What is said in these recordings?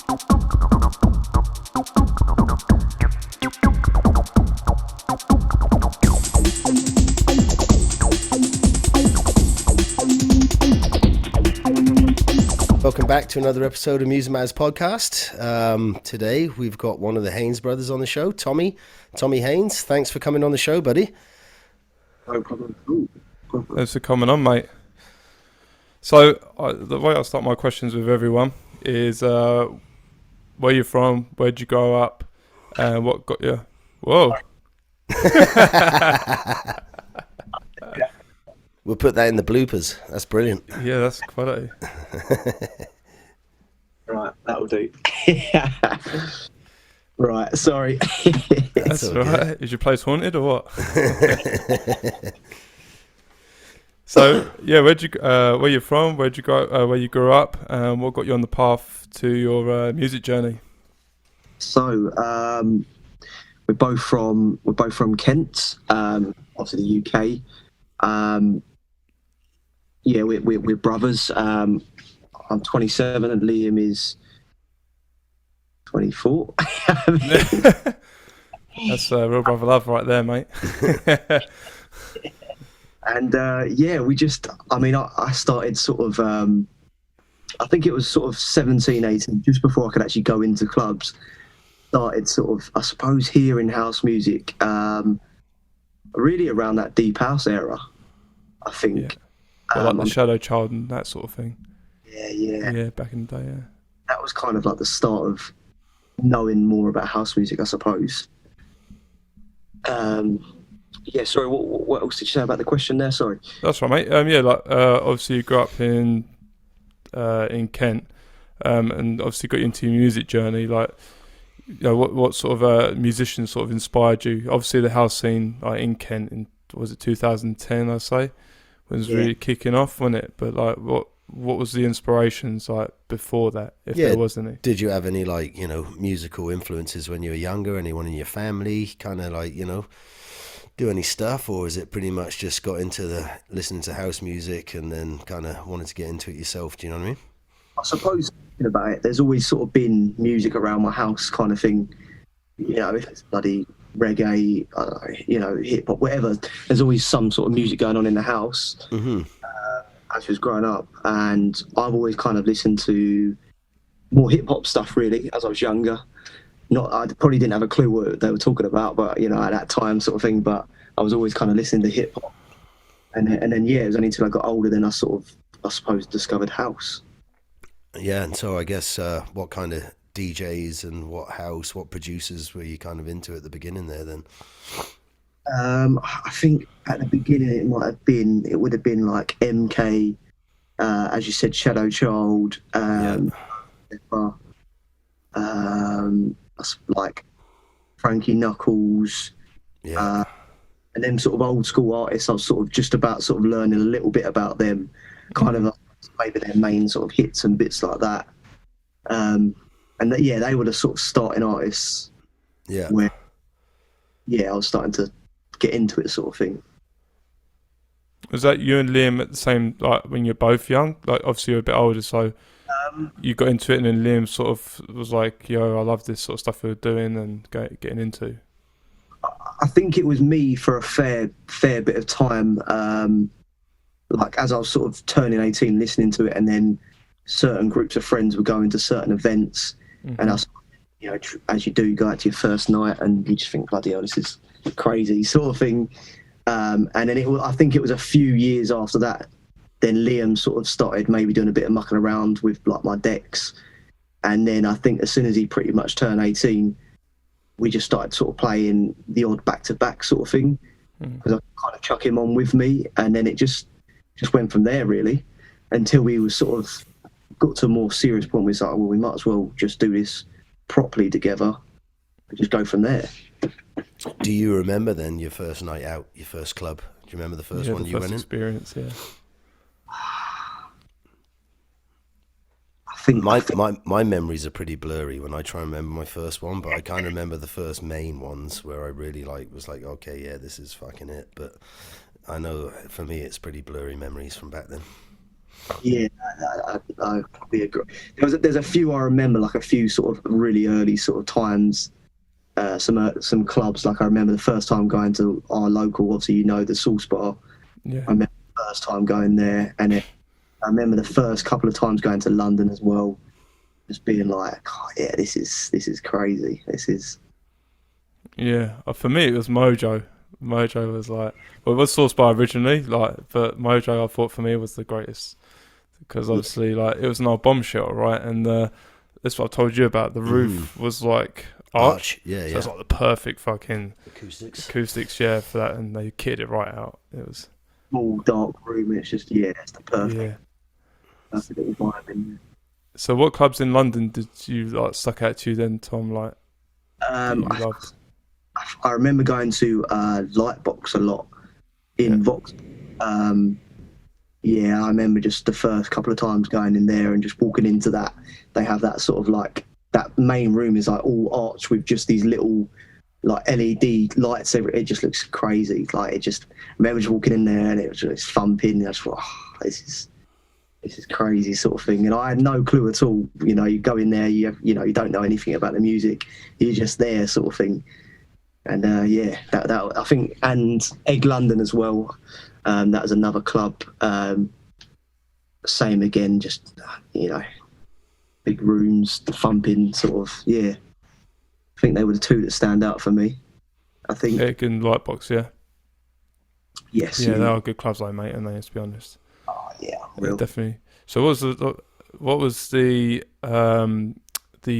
Welcome back to another episode of Music Matters Podcast. Today we've got one of the Haynes brothers on the show, Tommie Haynes. Thanks for coming on the show, buddy. No problem. Thanks for coming on, mate. So the way I start my questions with everyone is where you're from, where'd you grow up, and what got you? Whoa. We'll put that in the bloopers. That's brilliant. Yeah, that's quality. Right, that'll do. Right, sorry. That's all right. Is your place haunted or what? So, yeah, where you're from, where'd you go, where you grew up, and what got you on the path to your music journey? So, we're both from Kent, obviously the UK. Yeah, we're brothers. I'm 27 and Liam is 24. That's real brother love right there, mate. And yeah, I started sort of, I think it was sort of 17, 18, just before I could actually go into clubs. Started sort of, I suppose, hearing house music, really around that deep house era, I think. Yeah. Well, like the Shadow Child and that sort of thing. Yeah. Yeah, back in the day, yeah. That was kind of like the start of knowing more about house music, I suppose. Yeah, sorry, what else did you say about the question there? Sorry. That's right, mate. Yeah, like obviously you grew up in Kent, and obviously got you into your music journey. Like, you know, what sort of musicians sort of inspired you? Obviously, the house scene like in Kent in, was it 2010? I say was really kicking off, wasn't it? But like, what was the inspirations like before that, if there was any? Did you have any like, you know, musical influences when you were younger? Anyone in your family kind of like, you know, do any stuff, or is it pretty much just got into the listening to house music and then kind of wanted to get into it yourself? Do you know what I mean? I suppose thinking about it, there's always sort of been music around my house kind of thing. You know, if it's bloody reggae, you know, hip hop, whatever, there's always some sort of music going on in the house. Mm-hmm. As I was growing up, and I've always kind of listened to more hip hop stuff really as I was younger. I probably didn't have a clue what they were talking about, but you know, at that time sort of thing, but I was always kind of listening to hip hop. And then yeah, it was only until I got older then I suppose discovered house. Yeah, and so I guess what kind of DJs and what producers were you kind of into at the beginning there then? I think at the beginning it would have been like MK, as you said, Shadow Child, like Frankie Knuckles, and them sort of old school artists. I was sort of just about sort of learning a little bit about them, kind of maybe their main sort of hits and bits like that. They were the sort of starting artists. Yeah. Where, I was starting to get into it, sort of thing. Was that you and Liam at the same, like when you're both young? Like obviously you're a bit older, so you got into it, and then Liam sort of was like, "Yo, I love this sort of stuff we were doing and getting into." I think it was me for a fair bit of time. Like as I was sort of turning 18, listening to it, and then certain groups of friends were going to certain events, and I was, you know, as you do, you go out to your first night, and you just think, bloody hell, this is crazy sort of thing. And then I think it was a few years after that, then Liam sort of started maybe doing a bit of mucking around with like my decks. And then I think as soon as he pretty much turned 18, we just started sort of playing the odd back-to-back sort of thing, because I kind of chuck him on with me, and then it just went from there really, until we was sort of got to a more serious point where it's like, well, we might as well just do this properly together and just go from there. Do you remember then your first night out, your first club? Do you remember the first one you went in? Experience, yeah. I think my memories are pretty blurry when I try and remember my first one, but I kind of remember the first main ones where I really was like, okay, yeah, this is fucking it. But I know for me it's pretty blurry memories from back then. Yeah, I probably agree. There's a few I remember, like a few sort of really early sort of times. Some clubs, like I remember the first time going to our local, obviously the Sauce Bar. Yeah. I remember the first time going there, and I remember the first couple of times going to London as well, just being like, oh, yeah, this is crazy. This is Yeah, for me it was Mojo. Mojo was like, well, it was Source Bar originally, like, but Mojo I thought for me was the greatest because yeah, obviously like it was an old bombshell, right? And that's what I told you about. The roof was like arch, Yeah, so it's yeah. like the perfect fucking Acoustics. acoustics, yeah, for that, and they kitted it right out. It was, small dark room. And it's just it's the yeah. perfect little vibe in there. So what clubs in London did you like stuck out to you then, Tom? Like that Um, you I, loved? I remember going to Lightbox a lot Yeah, in Vox. Um, Yeah, I remember just the first couple of times going in there and just walking into that. They have that sort of like that main room is like all arch with just these little like LED lights everywhere. It just looks crazy. Like it just, I remember just walking in there and it was just thumping. And I just thought, oh, this is crazy sort of thing. And I had no clue at all. You go in there, you don't know anything about the music. You're just there sort of thing. And that I think, and Egg London as well. That was another club. Same again, just big rooms, the thumping sort of. Yeah, I think they were the two that stand out for me. I think Egg and Lightbox, yeah, yes, yeah, they are good clubs, like mate, and they, to be honest. oh, yeah, Yeah, real. definitely. So what was the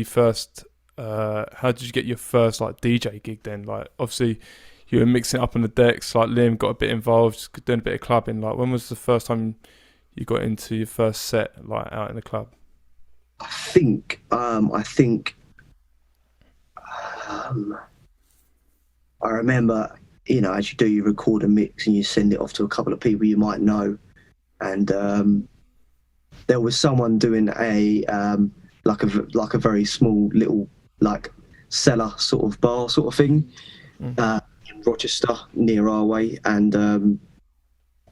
first how did you get your first like DJ gig then? Like obviously you were mixing it up on the decks, like Liam got a bit involved, doing a bit of clubbing. Like when was the first time you got into your first set like out in the club? I think um, I remember, as you do, you record a mix and you send it off to a couple of people you might know, and there was someone doing a very small little like cellar sort of bar sort of thing Mm. in Rochester near our way, and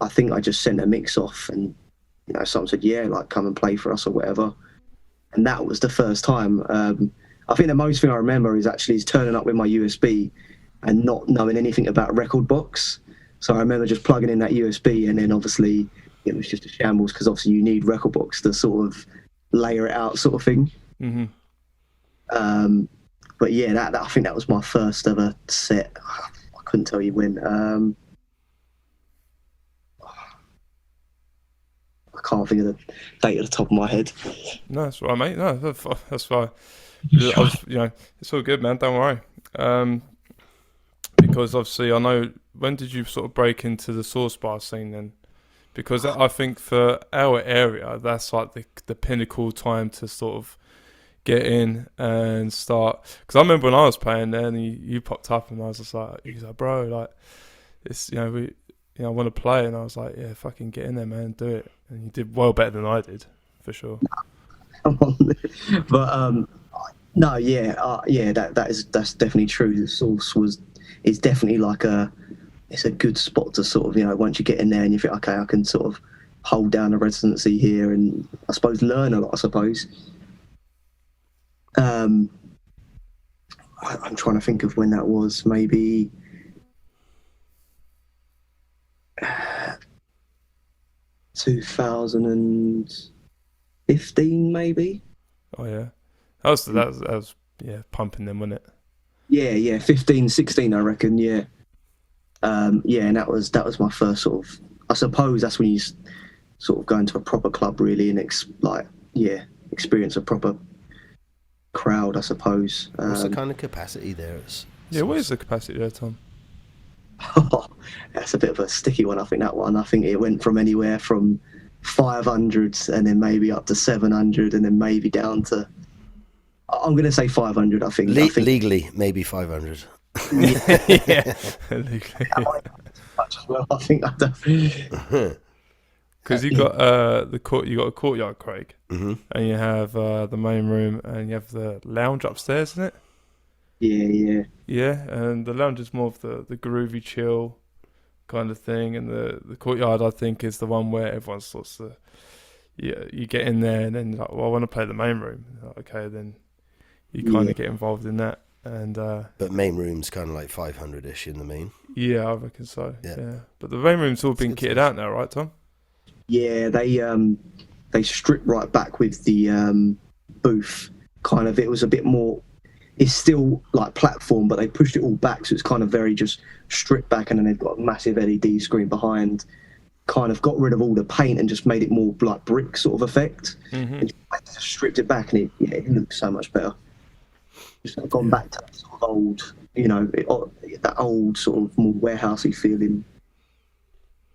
I think I just sent a mix off, and someone said, yeah, like come and play for us or whatever, and that was the first time. I think the most thing I remember is turning up with my USB and not knowing anything about record box. So I remember just plugging in that USB, and then obviously it was just a shambles because obviously you need record box to sort of layer it out, sort of thing. Mm-hmm. But yeah, that I think that was my first ever set. I couldn't tell you when. I can't think of the date at the top of my head. No, that's all right, mate. No, that's fine. I was, it's all good, man. Don't worry. Because obviously I know, when did you sort of break into the Source Bar scene then? Because I think for our area, that's like the pinnacle time to sort of get in and start. Because I remember when I was playing there, and you popped up, and I was just like, he's like, bro, like, it's I want to play, and I was like, yeah, fucking get in there, man, do it. And you did well better than I did, for sure. But no, yeah, that's definitely true. The Source is definitely like it's a good spot to sort of once you get in there and you think, okay, I can sort of hold down a residency here and I suppose learn a lot. I suppose. I'm trying to think of when that was. Maybe 2015, maybe. Oh yeah, that was yeah, pumping them, wasn't it? Yeah, 15, 16, I reckon. Yeah, yeah, and that was my first sort of. I suppose that's when you sort of go into a proper club, really, and experience a proper crowd, I suppose. What's the kind of capacity there? Yeah, what is the capacity there, Tom? That's a bit of a sticky one. I think that one. I think it went from anywhere from 500 and then maybe up to 700 and then maybe down to. I'm going to say 500. I think. Legally, maybe 500. Yeah, legally. Much as well. I think I don't. Because you got you got a courtyard, Craig, Mm-hmm. and you have the main room, and you have the lounge upstairs, isn't it? Yeah. Yeah, and the lounge is more of the groovy chill kind of thing, and the courtyard, I think, is the one where everyone starts to, you get in there and then like, well, I want to play the main room. Like, okay, then you kind of get involved in that. And but main room's kind of like 500-ish in the main. Yeah, I reckon so. Yeah. But the main room's all been kitted out now, right, Tom? Yeah, they stripped right back with the booth. Kind of, it was a bit more. It's still like platform, but they pushed it all back, so it's kind of very just stripped back, and then they've got a massive LED screen behind. Kind of got rid of all the paint and just made it more like brick sort of effect. And just stripped it back, and it looks so much better. Just gone back to that sort of old, that old sort of more warehousey feeling,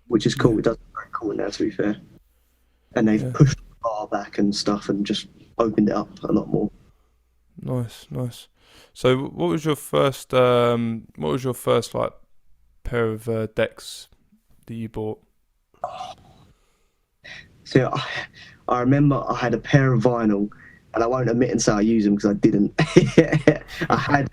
which is cool. It does look very cool now, to be fair. And they've pushed the bar back and stuff, and just opened it up a lot more. Nice. So, what was your first like pair of decks that you bought? So I remember I had a pair of vinyl, and I won't admit and say I use them because I didn't. I had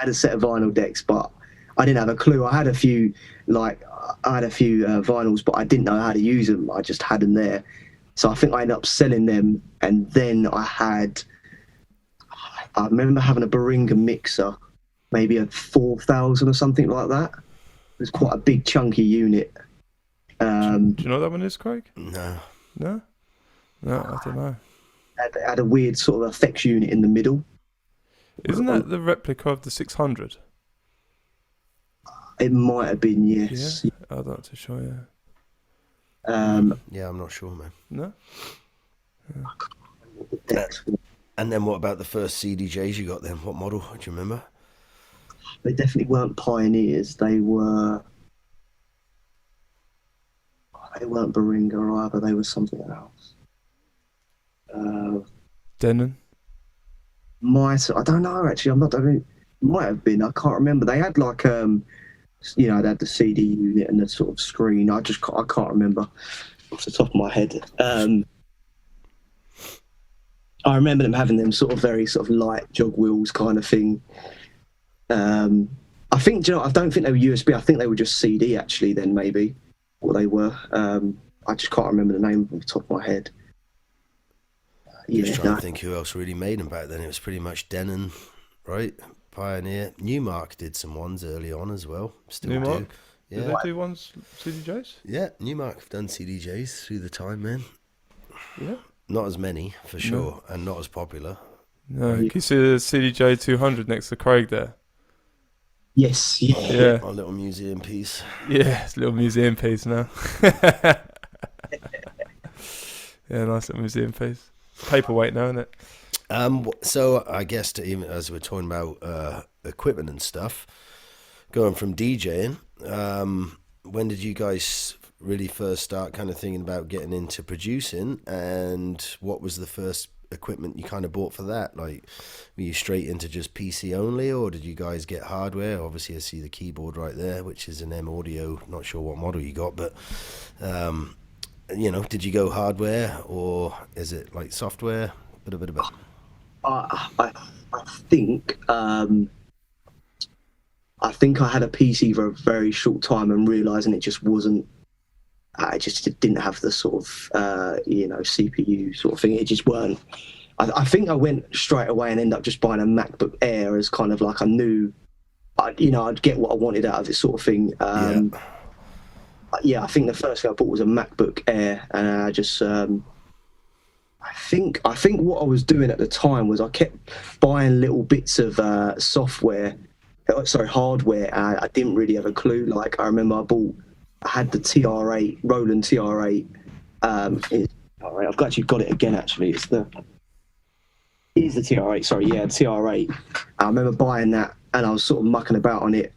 a set of vinyl decks, but I didn't have a clue. I had a few vinyls, but I didn't know how to use them. I just had them there. So I think I ended up selling them, and then I remember having a Beringa mixer, maybe a 4000 or something like that. It was quite a big chunky unit. Do you know what that one is, Craig? No, I don't know. It had a weird sort of effects unit in the middle. Isn't that the replica of the 600? It might have been, yes. Yeah, I'm not too sure. Yeah. yeah, I'm not sure, man. No. And Yeah. And then what about the first CDJs you got then? What model? Do you remember? they definitely weren't Pioneers. They weren't Beringa either. They were something else. Denon. I don't know actually. Might have been. I can't remember. They had like they had the CD unit and the sort of screen. I can't remember off the top of my head. I remember them having them sort of very sort of light jog wheels kind of thing. I think, I don't think they were USB. I think they were just CD actually. Then maybe what they were. I just can't remember the name off the top of my head. Just trying to think who else really made them back then. It was pretty much Denon, right? Pioneer. Newmark did some ones early on as well. Still Newmark? do. Yeah. Did they do ones CDJs? Yeah, Newmark have done CDJs through the time, man. Yeah. Not as many, for sure, and not as popular. No, you can see the CDJ 200 next to Craig there. Yes. Yeah. Our little museum piece. Yeah, it's a little museum piece now. Yeah, nice little museum piece. Paperweight now, isn't it? So I guess even as we're talking about equipment and stuff, going from DJing, when did you guys really first start kind of thinking about getting into producing, and what was the first equipment you kind of bought for that? Like, were you straight into just PC only, or did you guys get hardware? Obviously I see the keyboard right there, which is an M Audio. Not sure what model you got, but did you go hardware, or is it like software? Bit of it. I think I had a PC for a very short time and realising it just wasn't. I just didn't have the sort of CPU sort of thing. It just weren't. I think I went straight away and ended up just buying a MacBook Air as kind of like I knew, I'd get what I wanted out of it sort of thing. Yeah, I think the first thing I bought was a MacBook Air, and I just. I think what I was doing at the time was I kept buying little bits of hardware. I didn't really have a clue. Like, I remember I had the TR8, Roland TR8. I've actually got it again, actually. It is the TR8, sorry, yeah, TR8. I remember buying that, and I was sort of mucking about on it.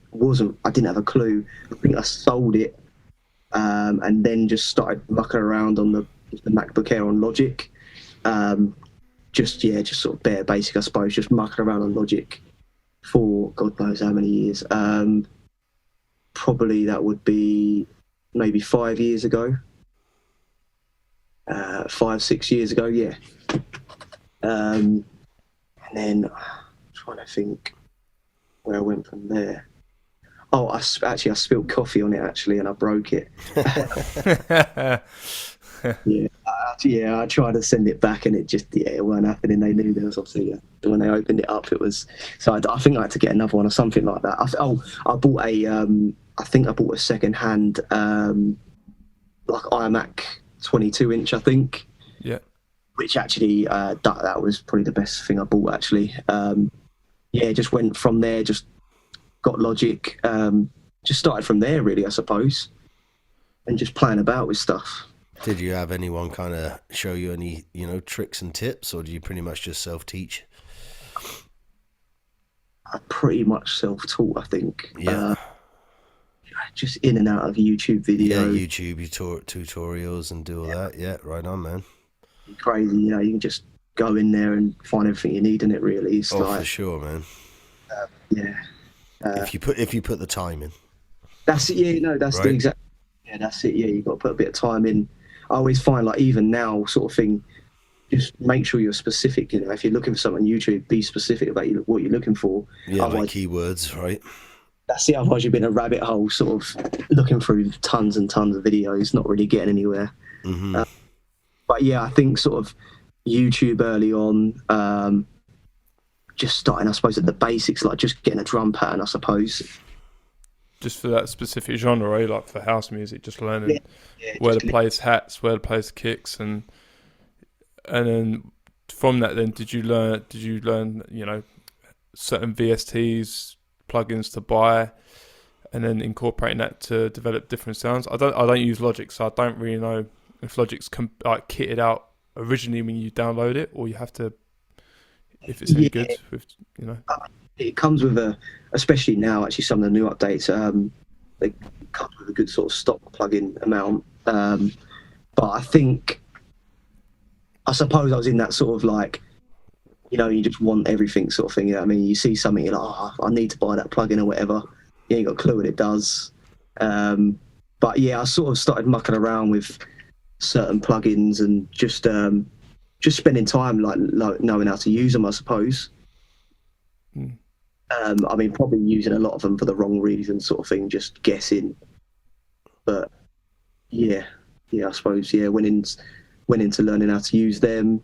I didn't have a clue. I think I sold it, and then just started mucking around on the MacBook Air on Logic. Just sort of bare basic, I suppose, just mucking around on Logic for God knows how many years. Probably that would be maybe 5 years ago. 5-6 years ago, yeah. And then I'm trying to think where I went from there. Oh, I spilled coffee on it actually, and I broke it. Yeah, I I tried to send it back, and it weren't happening. They knew there was obviously when they opened it up, it was. So I think I had to get another one or something like that. I bought I think I bought a second hand like iMac 22-inch, I think. Yeah. Which actually that was probably the best thing I bought actually. Just went from there, just got Logic, just started from there really, I suppose, and just playing about with stuff. Did you have anyone kind of show you any, tricks and tips, or do you pretty much just self-teach? I pretty much self-taught, I think. Yeah. Just in and out of YouTube videos. Yeah, YouTube tutorials and do all that. Yeah, right on, man. Crazy, you can just go in there and find everything you need in it. Really, it's for sure, man. If you put the time in. That's it. Yeah, that's right. The exact. Yeah, that's it. Yeah, you got to put a bit of time in. I always find, like, even now, sort of thing, just make sure you're specific. If you're looking for something on YouTube, be specific about what you're looking for. Yeah, like keywords, right? That's it. Otherwise, you've been in a rabbit hole, sort of looking through tons and tons of videos, not really getting anywhere. Mm-hmm. But yeah, I think sort of YouTube early on, just starting, I suppose, at the basics, like just getting a drum pattern, I suppose. Just for that specific genre, right? Like for house music, just learning where to place hats, where to place kicks, and then from that, then did you learn, certain VSTs, plugins to buy, and then incorporating that to develop different sounds? I don't use Logic, so I don't really know if Logic's kitted out originally when you download it, or you have to, if it's any good with, It comes with especially now, actually, some of the new updates, they come with a good sort of stock plugin amount. But I suppose I was in that sort of like, you just want everything sort of thing. You see something, you're like, I need to buy that plugin or whatever. You ain't got a clue what it does. But yeah, I sort of started mucking around with certain plugins and just spending time like knowing how to use them, I suppose. Probably using a lot of them for the wrong reason, sort of thing, just guessing. But yeah, I suppose went into learning how to use them,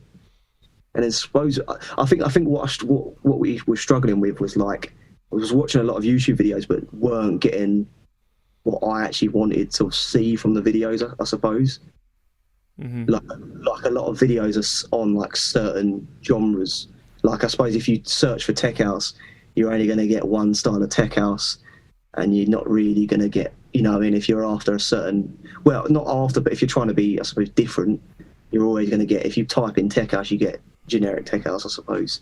and then suppose I think what we were struggling with was, like, I was watching a lot of YouTube videos, but weren't getting what I actually wanted to see from the videos, I suppose. Mm-hmm. Like a lot of videos are on like certain genres. Like, I suppose if you search for tech house, you're only going to get one style of tech house, and you're not really going to get, if you're after a certain, well, not after, but if you're trying to be, I suppose, different, you're always going to get, if you type in tech house, you get generic tech house, I suppose.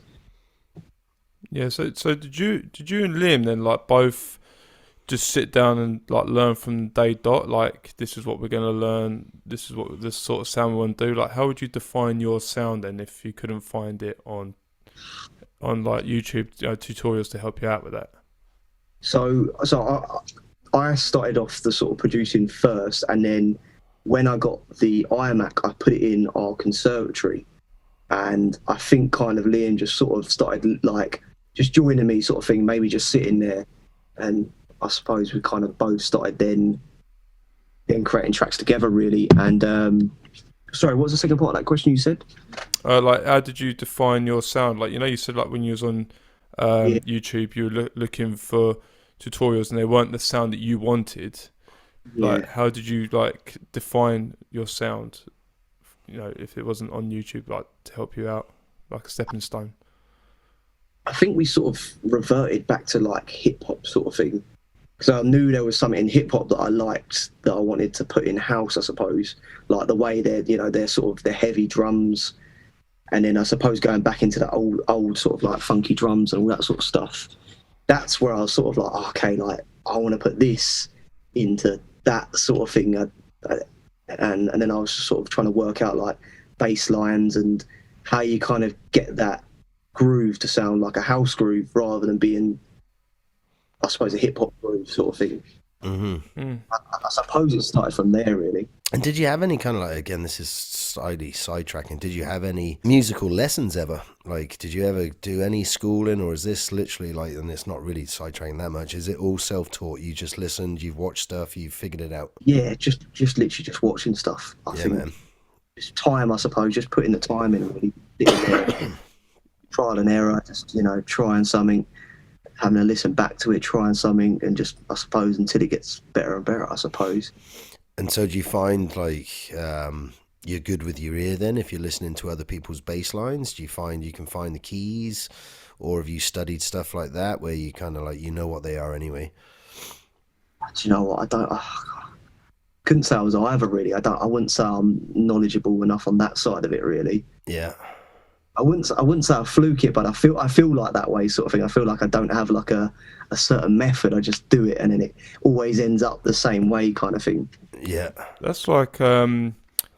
Yeah. So did you and Liam then, like, both just sit down and like learn from day dot? Like, this is what we're going to learn. This is what this sort of sound we want to do. Like, how would you define your sound then if you couldn't find it on like YouTube tutorials to help you out with that? So I started off the sort of producing first, and then when I got the iMac, I put it in our conservatory, and I think kind of Liam just sort of started like just joining me, sort of thing, maybe just sitting there, and I suppose we kind of both started then creating tracks together, really. And sorry, what was the second part of that question you said? Like, how did you define your sound? Like, you said, like, when you was on YouTube, you were looking for tutorials and they weren't the sound that you wanted. Like, how did you, like, define your sound, if it wasn't on YouTube, like, to help you out, like a stepping stone? I think we sort of reverted back to, like, hip-hop sort of thing. Because I knew there was something in hip-hop that I liked, that I wanted to put in house, I suppose. Like the way they're sort of the heavy drums. And then I suppose going back into that old sort of like funky drums and all that sort of stuff. That's where I was sort of like, okay, like, I want to put this into that sort of thing. And then I was sort of trying to work out like bass lines and how you kind of get that groove to sound like a house groove rather than being, I suppose, a hip hop groove sort of thing. Mm-hmm. I suppose it started from there, really. And did you have any kind of, like, again, this is slightly sidetracking, did you have any musical lessons ever? Like, did you ever do any schooling, or is this literally like, and it's not really sidetracking that much, is it all self-taught? You just listened, you've watched stuff, you've figured it out? Yeah, just literally just watching stuff, I think. Man. just time, I suppose, just putting the time in, really sitting there, trial and error, just trying something, having to listen back to it, trying something, and just, I suppose, until it gets better and better, I suppose. And so do you find like you're good with your ear then if you're listening to other people's bass lines? Do you find you can find the keys, or have you studied stuff like that where you kind of like what they are anyway? Do you know what? Couldn't say I was either, really. I wouldn't say I'm knowledgeable enough on that side of it, really. Yeah. I wouldn't say I fluke it, but I feel like that way, sort of thing. I feel like I don't have like a certain method. I just do it, and then it always ends up the same way, kind of thing. Yeah. That's like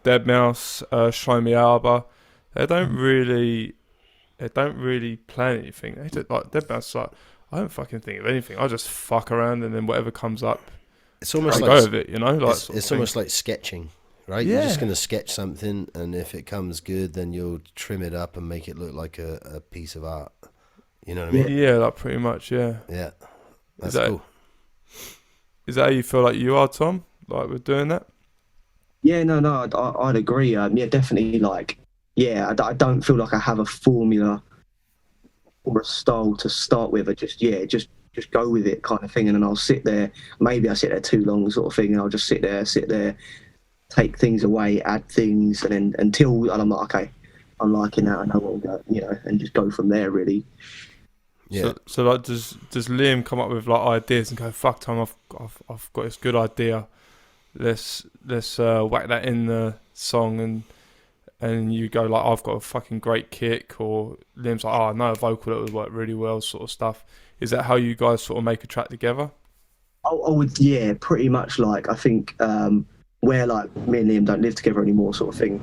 Deadmau5, Show Me Alba. They don't really plan anything. They just, like Deadmau5, like, I don't fucking think of anything. I just fuck around, and then whatever comes up, it's almost I like go with it, like it's almost like sketching, right? Yeah. You're just going to sketch something, and if it comes good, then you'll trim it up and make it look like a piece of art. You know what I mean? Yeah, like pretty much, yeah. Yeah. That's that, cool. Is that how you feel like you are, Tom? Like we're doing that? Yeah, no, I'd agree. Yeah, definitely. Like, yeah, I don't feel like I have a formula or a style to start with. I just go with it, kind of thing. And then I'll sit there. Maybe I sit there too long, sort of thing. And I'll just sit there, take things away, add things, and then until I'm like, okay, I'm liking that. I know what I'm going, and just go from there, really. Yeah. So like, does Liam come up with like ideas and go, "Fuck, Tom, I've got this good idea. Let's whack that in the song," and you go like, "I've got a fucking great kick," or Liam's like, "Oh, I know a vocal that would work really well," sort of stuff. Is that how you guys sort of make a track together? I would, yeah, pretty much. Like, I think where like me and Liam don't live together anymore, sort of thing.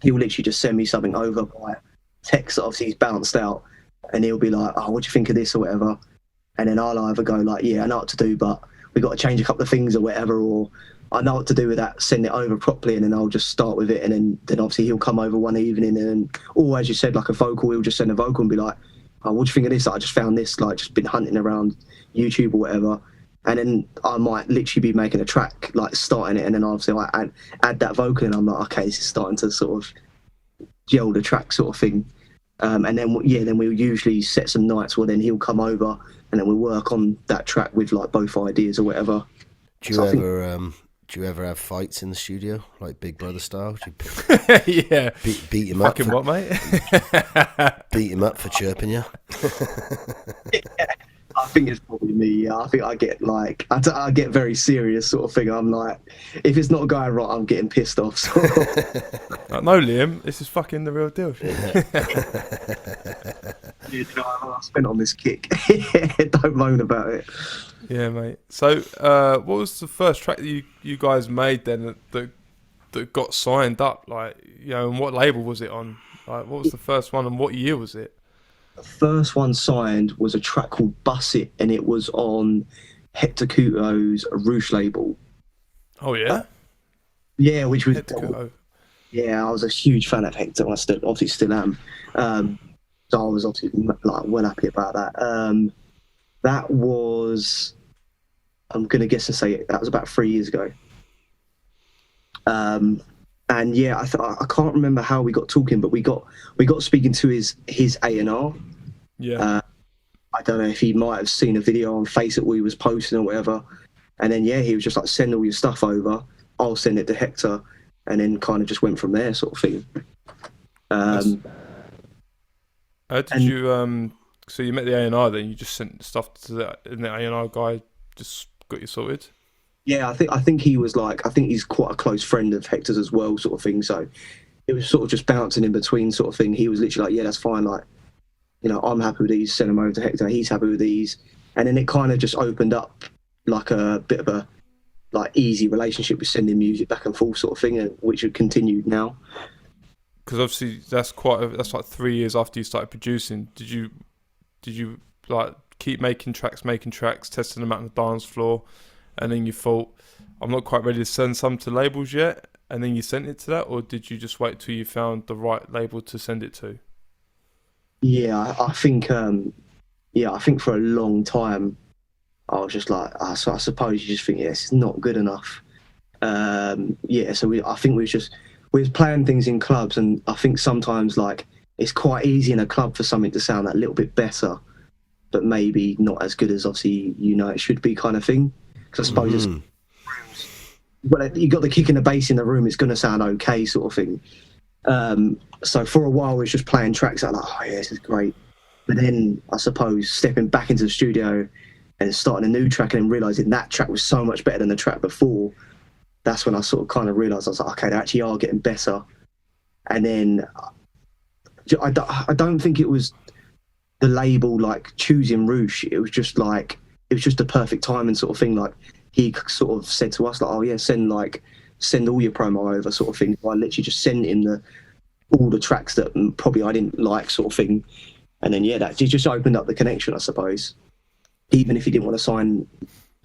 He'll literally just send me something over by text that obviously he's bounced out, and he'll be like, "Oh, what do you think of this?" or whatever. And then I'll either go like, "Yeah, I know what to do, but we got to change a couple of things or whatever," or "I know what to do with that, send it over properly," and then I'll just start with it. And then obviously he'll come over one evening or as you said, like a vocal, he'll just send a vocal and be like, "Oh, what do you think of this? Like, I just found this, like just been hunting around YouTube or whatever." And then I might literally be making a track, like starting it, and then obviously I add that vocal, and I'm like, okay, this is starting to sort of gel the track, sort of thing. And then then we'll usually set some nights where then he'll come over, and then we'll work on that track with like both ideas or whatever. Do you ever have fights in the studio, like Big Brother style? Do you Yeah. Beat him up. Fucking what, mate? Beat him up for chirping you. I think it's probably me. Yeah, I think I get like I get very serious, sort of thing. I'm like, if it's not going right, I'm getting pissed off. So. Like, no, Liam, this is fucking the real deal. I spent on this kick. Don't moan about it. Yeah, mate. So, what was the first track that you guys made then that got signed up? Like, and what label was it on? Like, what was the first one, and what year was it? The first one signed was a track called Bus It, and it was on Hector Couto's Roosh label. Oh yeah. Yeah, which was Hector Couto. Yeah, I was a huge fan of Hector, and I obviously still am. So I was obviously like well happy about that. That was, I'm gonna guess and say that was about 3 years ago. And yeah, I can't remember how we got talking, but we got speaking to his A&R. Yeah. I don't know if he might have seen a video on Facebook we was posting or whatever, and then yeah, he was just like, "Send all your stuff over. I'll send it to Hector," and then kind of just went from there, sort of thing. How did you So you met the A&R, then you just sent stuff to that, and the A&R guy just got you sorted? Yeah, I think he was like, I think he's quite a close friend of Hector's as well, sort of thing. So it was sort of just bouncing in between, sort of thing. He was literally like, "Yeah, that's fine. Like, I'm happy with these. Send them over to Hector. He's happy with these." And then it kind of just opened up like a bit of a like easy relationship with sending music back and forth, sort of thing, which had continued now. Because obviously that's like 3 years after you started producing. Did you like keep making tracks, testing them out on the dance floor, and then you thought, "I'm not quite ready to send some to labels yet," and then you sent it to that, or did you just wait till you found the right label to send it to? Yeah, I think I think for a long time I was just like, I suppose you just think, yes, it's not good enough. So I think we we was playing things in clubs, and I think sometimes like it's quite easy in a club for something to sound that little bit better, but maybe not as good as obviously it should be, kind of thing. Because I suppose it's well, you got the kick and the bass in the room, it's going to sound okay, sort of thing. So for a while, we was just playing tracks that like, oh yeah, this is great. But then I suppose stepping back into the studio and starting a new track and then realising that track was so much better than the track before, that's when I sort of kind of realised, I was like, okay, they actually are getting better. And then I don't think it was the label like choosing Roosh. It was just the perfect timing sort of thing. Like he sort of said to us like, oh yeah, send all your promo over, sort of thing. So I literally just sent him all the tracks that probably I didn't like, sort of thing. And then that just opened up the connection, I suppose. Even if he didn't want to sign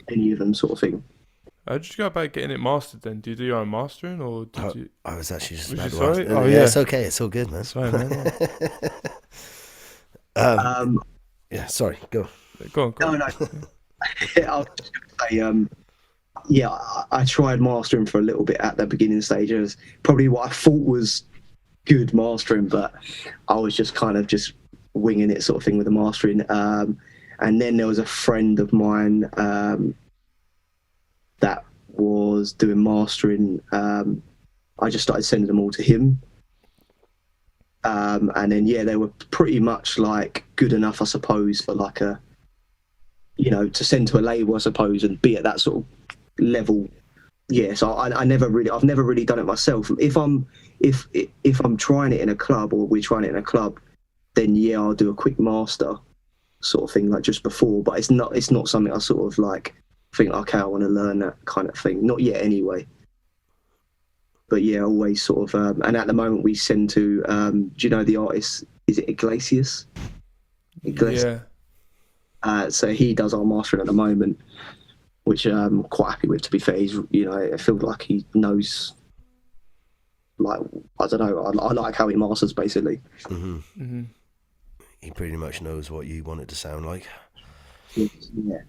any of them, sort of thing. How did you go about getting it mastered then? Do you do your own mastering, or did you? I was actually just Was about you to ask. sorry? Oh yeah, it's okay. It's all good, man. Sorry, man. Yeah, sorry. Go. Go on. No. I was just going to say, I tried mastering for a little bit at the beginning stage. It was probably what I thought was good mastering, but I was just kind of just winging it, sort of thing, with the mastering. And then there was a friend of mine that was doing mastering. I just started sending them all to him. And then they were pretty much like good enough, I suppose, for like a, to send to a label, I suppose, and be at that sort of level. So I've never really done it myself. If I'm trying it in a club, or we're trying it in a club, then I'll do a quick master, sort of thing, like just before. But it's not something I sort of like think, okay, I want to learn that kind of thing. Not yet, anyway. But always sort of. And at the moment, we send to. Do you know the artist? Is it Iglesias? Yeah. So he does our mastering at the moment, which I'm quite happy with. To be fair, he's I feel like he knows. Like, I don't know. I like how he masters, basically. Mm-hmm. Mm-hmm. He pretty much knows what you want it to sound like. Yeah,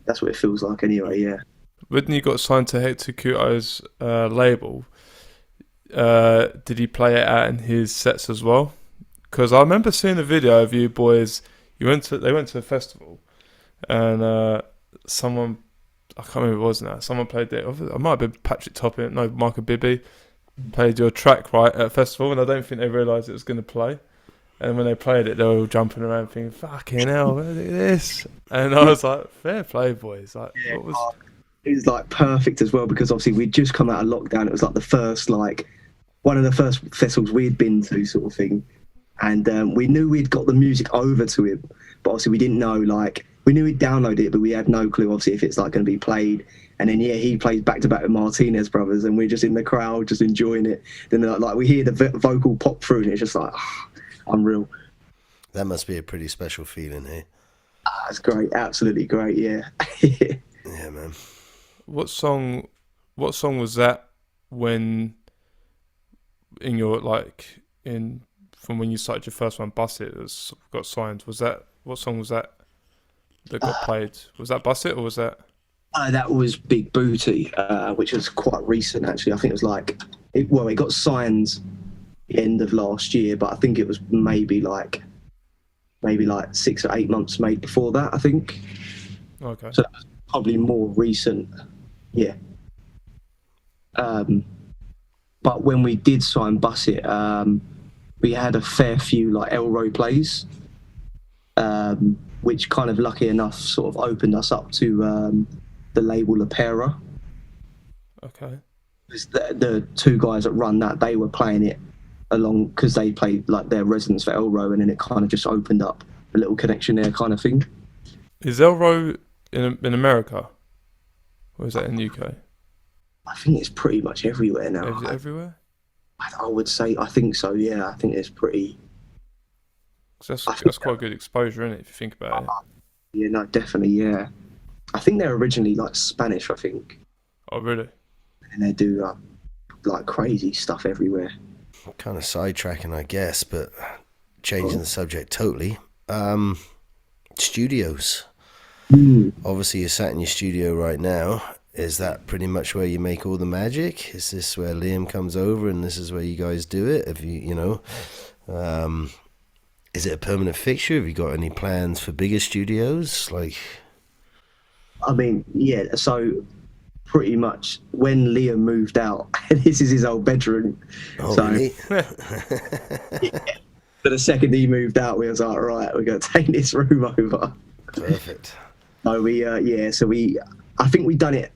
that's what it feels like anyway, yeah. When you got signed to Hector Couto's label, did he play it out in his sets as well? Because I remember seeing a video of you boys. They went to a festival, and someone, I can't remember who it was now. Someone played it. It might have been Patrick Topping. No, Michael Bibby played your track right at a festival, and I don't think they realised it was going to play. And when they played it, they were all jumping around thinking, fucking hell, look at this. And I was like, fair play, boys. Like, what was... It was like perfect as well, because obviously we'd just come out of lockdown. It was like the first, like, one of the first festivals we'd been to, sort of thing. And we knew we'd got the music over to him, but obviously we didn't know, like, we knew he'd download it, but we had no clue, obviously, if it's like going to be played. And then he plays back to back with Martinez brothers, and we're just in the crowd, just enjoying it. Then like we hear the vocal pop through, and it's just like, unreal. That must be a pretty special feeling, eh? It's great, absolutely great, yeah. Yeah, man. What song was that when in your from when you started your first one, Bust It, that got signed? What song was that got played? Was that Bust It, or was that? That was Big Booty, which was quite recent, actually. I think it was it got signed the end of last year, but I think it was maybe like 6 or 8 months made before that, I think. Okay. So that was probably more recent, yeah. But when we did sign Bus It, we had a fair few like Elroy plays, which kind of, lucky enough, sort of opened us up to the label Lapera. Okay. The two guys that run that, they were playing it along because they played like their residence for Elroy, and then it kind of just opened up a little connection there, kind of thing. Is Elroy in America, or is that in the UK? I think it's pretty much everywhere now. Is it everywhere? I would say, I think so, yeah. I think it's pretty... That's quite good exposure, isn't it, if you think about it? Yeah, no, definitely, yeah. I think they're originally like Spanish, I think. Oh, really? And they do like crazy stuff everywhere. Kind of sidetracking, I guess, but changing the subject totally. Studios. Obviously, you're sat in your studio right now. is that pretty much where you make all the magic? Is this where Liam comes over and this is where you guys do it? Have is it a permanent fixture? Have you got any plans for bigger studios? Like, I mean, yeah. So pretty much when Liam moved out, this is his old bedroom. oh, So really? but the second he moved out, we was like, right, we're going to take this room over. Perfect. So I think we done it.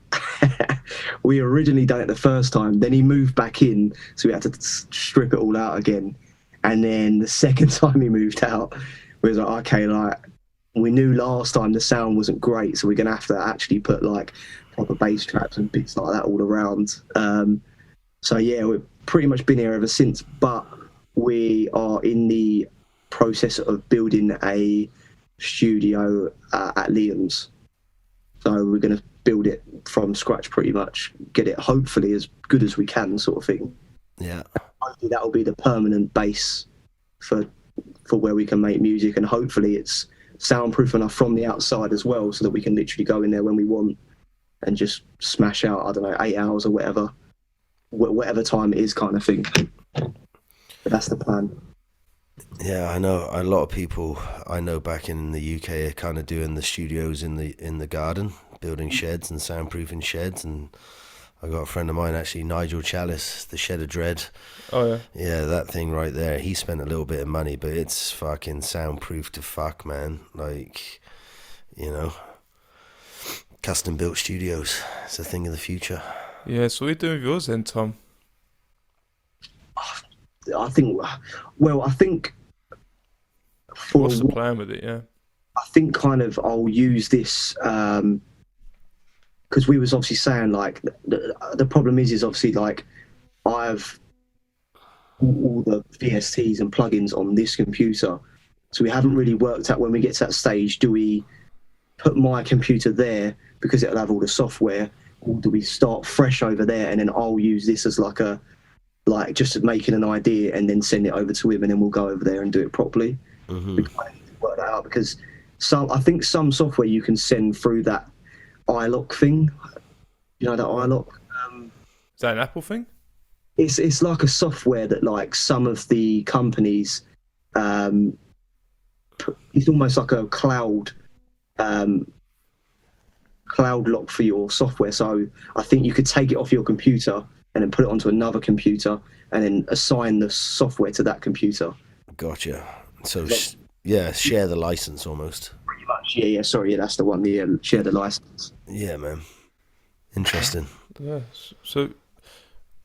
We originally done it the first time. Then he moved back in, so we had to strip it all out again. And then the second time he moved out, we was like, okay, like we knew last time the sound wasn't great, so we're gonna have to actually put like proper bass traps and bits like that all around. So yeah, we've pretty much been here ever since. But we are in the process of building a studio at Liam's. So we're gonna build it from scratch, pretty much, get it hopefully as good as we can, sort of thing. Yeah. Hopefully that will be the permanent base for where we can make music, and hopefully it's soundproof enough from the outside as well, so that we can literally go in there when we want and just smash out, I don't know, 8 hours or whatever time it is, kind of thing. But that's the plan. Yeah, I know a lot of people I know back in the UK are kind of doing the studios in the garden, building sheds and soundproofing sheds. And I got a friend of mine, actually, Nigel Chalice, the Shed of Dread. Oh yeah. Yeah, that thing right there. He spent a little bit of money, but it's fucking soundproof to fuck, man. Like, custom built studios. It's a thing of the future. Yeah. So what are you doing with yours then, Tom? I think for What's the plan with it? Yeah. I think kind of I'll use this because we was obviously saying like the problem is obviously like I have all the VSTs and plugins on this computer, so we haven't really worked out when we get to that stage, do we put my computer there because it'll have all the software, or do we start fresh over there and then I'll use this as like just making an idea and then send it over to him and then we'll go over there and do it properly. Mm-hmm. We kind of need to work that out because I think some software you can send through that iLock thing. You know that iLock? Is that an Apple thing? It's like a software that like some of the companies, it's almost like a cloud lock for your software. So I think you could take it off your computer and then put it onto another computer and then assign the software to that computer. Gotcha. So, share the license almost. Pretty much, yeah. Sorry, that's the one. Share the license. Yeah, man. Interesting. Yeah. So,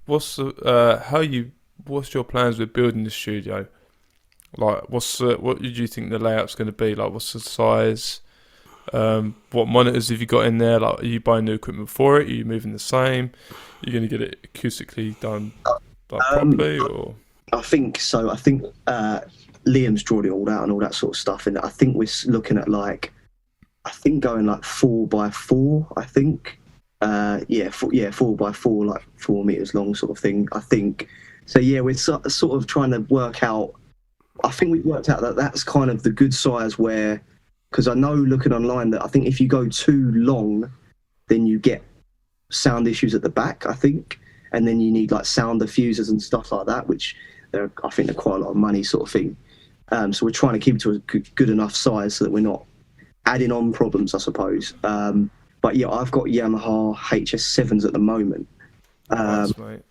what's your plans with building the studio? Like, what do you think the layout's going to be? Like, what's the size? What monitors have you got in there? Like, are you buying new equipment for it? Are you moving the same? Are you going to get it acoustically done properly? Or I think so. I think Liam's drawn it all out and all that sort of stuff. And I think we're looking at going like 4x4. I think 4x4, like 4 meters long, sort of thing. I think so. Yeah, we're sort of trying to work out. I think we've worked out that that's kind of the good size where. Because I know looking online that I think if you go too long, then you get sound issues at the back, I think. And then you need like sound diffusers and stuff like that, which I think they're quite a lot of money sort of thing. So we're trying to keep it to a good enough size so that we're not adding on problems, I suppose. But yeah, I've got Yamaha HS7s at the moment. nice, mate.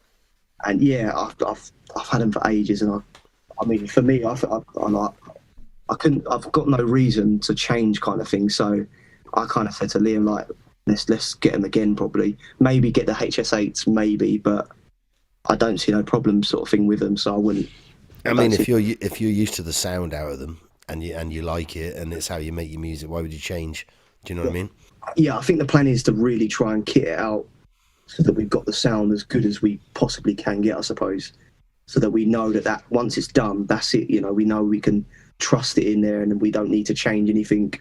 And yeah, I've had them for ages. And I mean, for me, I've got no reason to change, kind of thing. So I kind of said to Liam, like, let's get them again, probably. Maybe get the HS8s, maybe, but I don't see no problem, sort of thing, with them. So I wouldn't. I mean, if you're used to the sound out of them and you like it and it's how you make your music, why would you change? Do you know what I mean? Yeah, I think the plan is to really try and kit it out so that we've got the sound as good as we possibly can get, I suppose. So that we know that once it's done, that's it. You know, we know we can trust it in there and we don't need to change anything.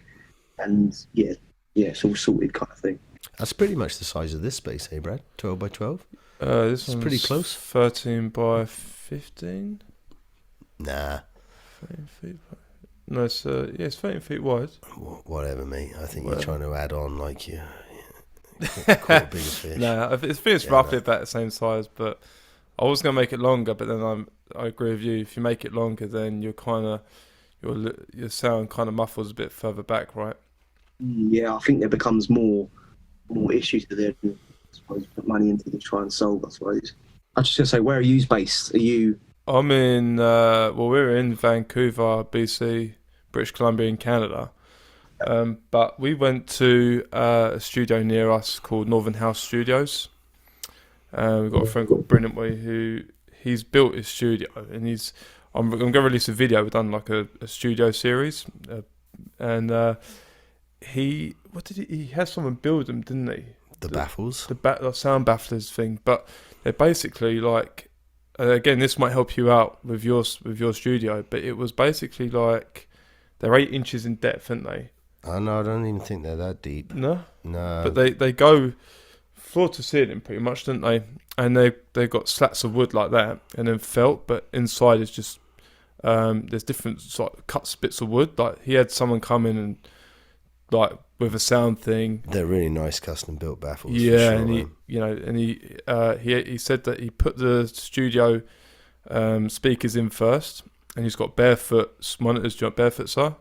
And yeah, it's all sorted, kind of thing. That's pretty much the size of this space, hey, Brad? 12 by 12? This one's pretty close. 13 by 15. Nah. 13 feet. No, it's 13 feet wide. Whatever, mate. I think you're trying to add on, like, Caught a bigger fish. No, it's finished roughly about the same size, but I was gonna make it longer. But then I agree with you. If you make it longer, then you're kind of your sound kind of muffles a bit further back, right? Yeah, I think there becomes more issues to there. I suppose put money into to try and solve. I suppose. I was just gonna say, where are you based? Are you? I'm in. We're in Vancouver, BC, British Columbia, in Canada. But we went to a studio near us called Northern House Studios. We've got a friend called Medway who he's built his studio, and I'm going to release a video. We've done like a studio series, and he had someone build them, didn't he? The baffles, the sound bafflers thing, but they're basically like. Again, this might help you out with your studio, but it was basically like they're 8 inches in depth, aren't they? Oh no, I don't even think they're that deep. No. But they go floor to ceiling pretty much, don't they? And they got slats of wood like that, and then felt, but inside is just there's different sort of cut bits of wood. Like he had someone come in and like with a sound thing. They're really nice custom built baffles. Yeah, for sure, and he said that he put the studio speakers in first, and he's got barefoot monitors. Do you know what barefoots are?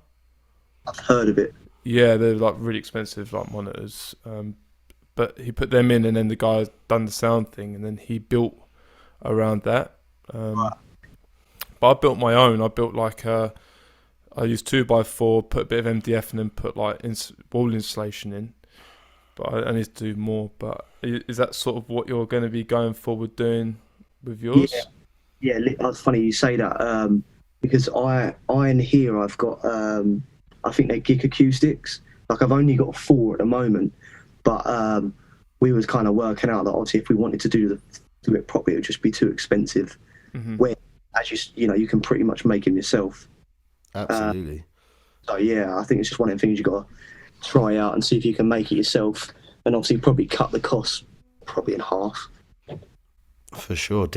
I've heard of it. Yeah, they're like really expensive, like monitors. But he put them in, and then the guy done the sound thing, and then he built around that. But I built my own. I built like I used 2x4, put a bit of MDF, and then put like wall insulation in. But I need to do more. But is that sort of what you're going to be going forward doing with yours? Yeah. It's funny you say that because I in here I've got I think they're gig acoustics. Like I've only got 4 at the moment, but we was kind of working out that obviously if we wanted to do it properly, it would just be too expensive. Mm-hmm. Where as you can pretty much make them yourself. Absolutely. So yeah, I think it's just one of the things you got to try out and see if you can make it yourself, and obviously probably cut the cost probably in half. For sure.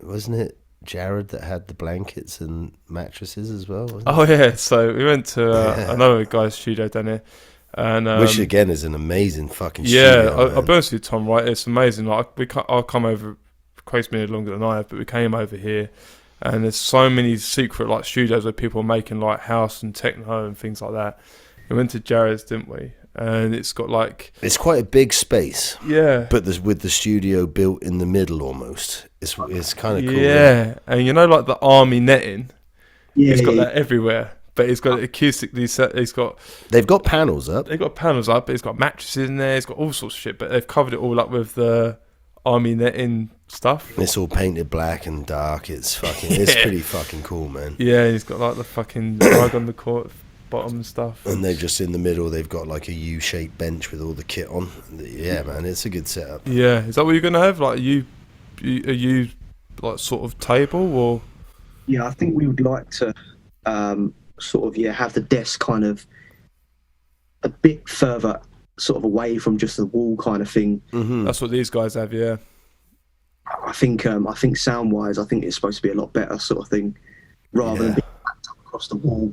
Wasn't it Jared that had the blankets and mattresses as well? Wasn't Oh yeah, so we went to another guy's studio down here, and which again is an amazing fucking yeah. studio. I'll be honest with you, Tom. Right, it's amazing. Like I'll come over. Craig's been here longer than I have, but we came over here, and there's so many secret like studios where people are making like house and techno and things like that. We went to Jared's, didn't we? And it's got like It's quite a big space. Yeah. But with the studio built in the middle almost. It's kind of cool. Yeah. And you know like the army netting? Yeah, He's got that everywhere. But he's got acoustically set. They've got panels up. They've got panels up, but he's got mattresses in there, he's got all sorts of shit, but they've covered it all up with the army netting stuff. It's all painted black and dark. It's fucking it's pretty fucking cool, man. Yeah, he's got like the fucking rug on the court bottom and stuff. And they've just in the middle they've got like a U-shaped bench with all the kit on. Yeah, man, it's a good setup. Yeah, is that what you're gonna have? Like, are you like sort of table or? Yeah, I think we would like to sort of have the desk kind of a bit further sort of away from just the wall kind of thing. Mm-hmm. That's what these guys have. Yeah. I think sound wise, I think it's supposed to be a lot better sort of thing, rather than being backed up across the wall,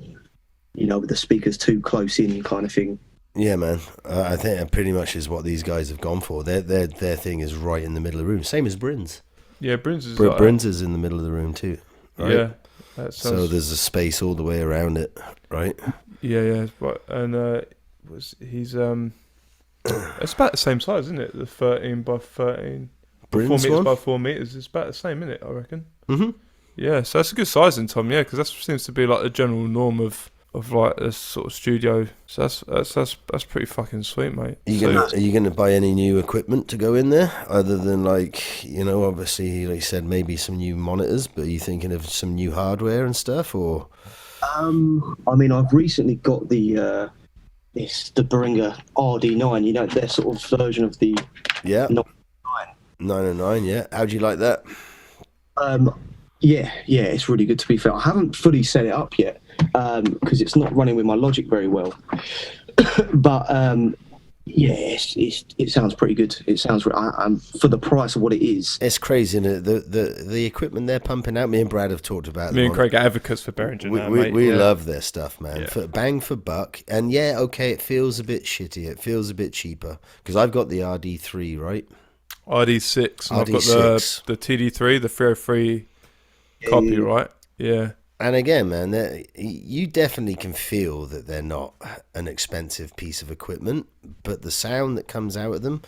with the speakers too close in kind of thing. Yeah, man. I think that pretty much is what these guys have gone for. Their thing is right in the middle of the room. Same as Bryn's. Yeah, Bryn's is Bryn's is in the middle of the room too. Right? Yeah. So there's a space all the way around it, right? Yeah. But he's it's about the same size, isn't it? The 13 by 13. 4 Bryn's meters one? by 4 meters. It's about the same, isn't it? I reckon. Mm-hmm. Yeah, so that's a good sizing, Tom. Yeah, because that seems to be like the general norm of like this sort of studio. So that's pretty fucking sweet, mate. Are you gonna buy any new equipment to go in there, other than obviously, like you said, maybe some new monitors? But are you thinking of some new hardware and stuff, or? I mean, I've recently got the Behringer RD9. Their sort of version of the 909. Yeah, how'd you like that? Yeah, it's really good, to be fair. I haven't fully set it up yet because it's not running with my Logic very well. But Yeah, it sounds pretty good. It sounds for the price of what it is. It's crazy, isn't it? The equipment they're pumping out. Me and Brad have talked about Me them and on. Craig are advocates for Behringer now, mate. We Yeah. love their stuff, man. Yeah. For bang for buck, and yeah, okay, it feels a bit shitty. It feels a bit cheaper because I've got the RD3, right? RD6, and I've got RD6. the TD3, the 303 Yeah, copy, yeah, right? Yeah. And again, man, you definitely can feel that they're not an expensive piece of equipment, but the sound that comes out of them,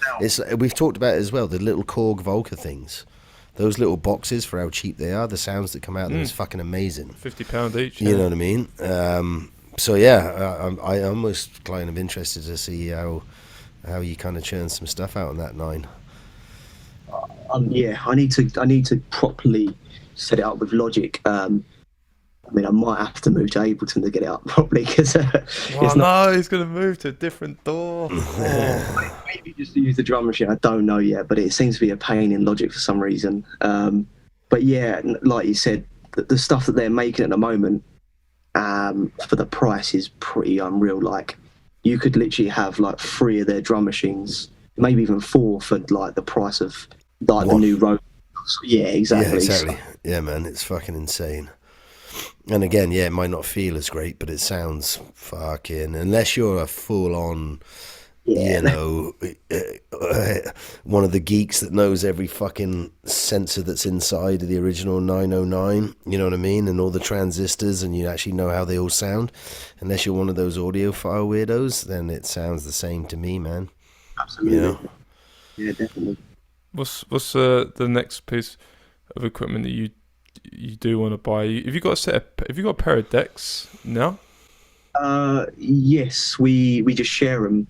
we've talked about it as well, the little Korg Volca things. Those little boxes, for how cheap they are, the sounds that come out of them is fucking amazing. £50 each. You yeah. know what I mean? So yeah, I'm almost kind of interested to see how you kind of churn some stuff out on that 9. yeah. I need to properly set it up with Logic. I mean, I might have to move to Ableton to get it up properly because Oh no, he's going to move to a different door. Maybe just to use the drum machine. I don't know yet, but it seems to be a pain in Logic for some reason. But yeah, like you said, the stuff that they're making at the moment for the price is pretty unreal. Like, you could literally have like 3 of their drum machines, maybe even 4 for like the price of like the new Rove. Yeah, exactly. Yeah, exactly. Yeah, man, it's fucking insane. And again, yeah, it might not feel as great, but it sounds fucking, unless you're a full-on, you know, one of the geeks that knows every fucking sensor that's inside of the original 909, you know what I mean, and all the transistors, and you actually know how they all sound. Unless you're one of those audiophile weirdos, then it sounds the same to me, man. Absolutely. You know? Yeah, definitely. What's the next piece of equipment that you do want to buy? Have you got a pair of decks now? Yes, we just share them.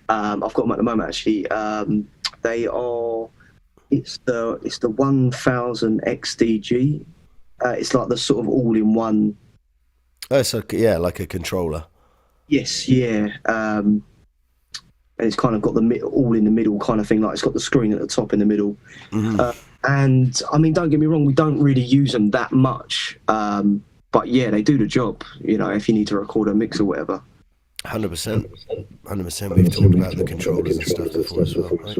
I've got them at the moment actually. They are. It's the 1000 XDG. It's like the sort of all-in-one. Oh, so yeah, like a controller. Yes, yeah. And it's kind of got the all in the middle kind of thing. Like, it's got the screen at the top in the middle. Mm-hmm. And I mean, don't get me wrong, we don't really use them that much. But yeah, they do the job. You know, if you need to record a mix or whatever. 100%. 100%. We've talked about the controllers and stuff before as well, right?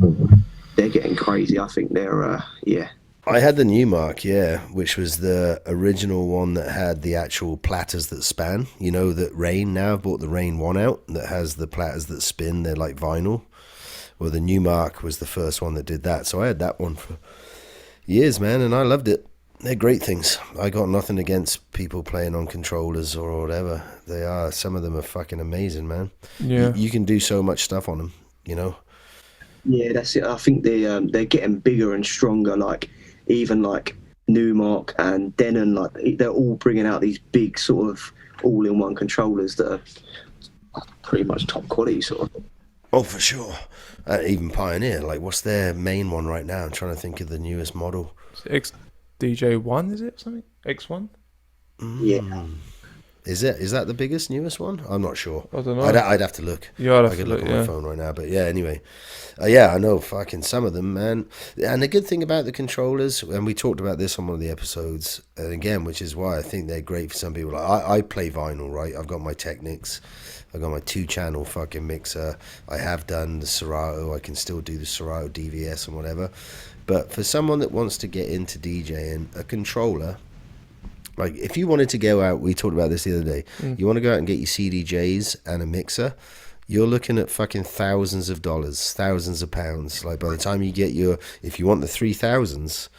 They're getting crazy. I think they're yeah. I had the Newmark, yeah, which was the original one that had the actual platters that span. You know, that Rain now bought the Rain 1 out that has the platters that spin. They're like vinyl. Well, the Newmark was the first one that did that. So I had that one for years, man, and I loved it. They're great things. I got nothing against people playing on controllers or whatever. Some of them are fucking amazing, man. Yeah. You can do so much stuff on them, you know? Yeah, that's it. I think they're getting bigger and stronger. Like, even like Newmark and Denon, like, they're all bringing out these big sort of all-in-one controllers that are pretty much top quality, sort of. Oh, for sure. Even Pioneer, like, what's their main one right now? I'm trying to think of the newest model. XDJ1, is it something? X1? Yeah. Is that the biggest, newest one? I'm not sure. I don't know. I'd have to look. Yeah, I could look on my phone right now. But yeah, anyway. Yeah, I know fucking some of them, man. And the good thing about the controllers, and we talked about this on one of the episodes, and again, which is why I think they're great for some people. Like, I play vinyl, right? I've got my Technics. I've got my 2-channel fucking mixer. I have done the Serato. I can still do the Serato DVS and whatever. But for someone that wants to get into DJing, a controller, like, if you wanted to go out, we talked about this the other day, you want to go out and get your CDJs and a mixer, you're looking at fucking thousands of dollars, thousands of pounds. Like, by the time you get if you want the 3000s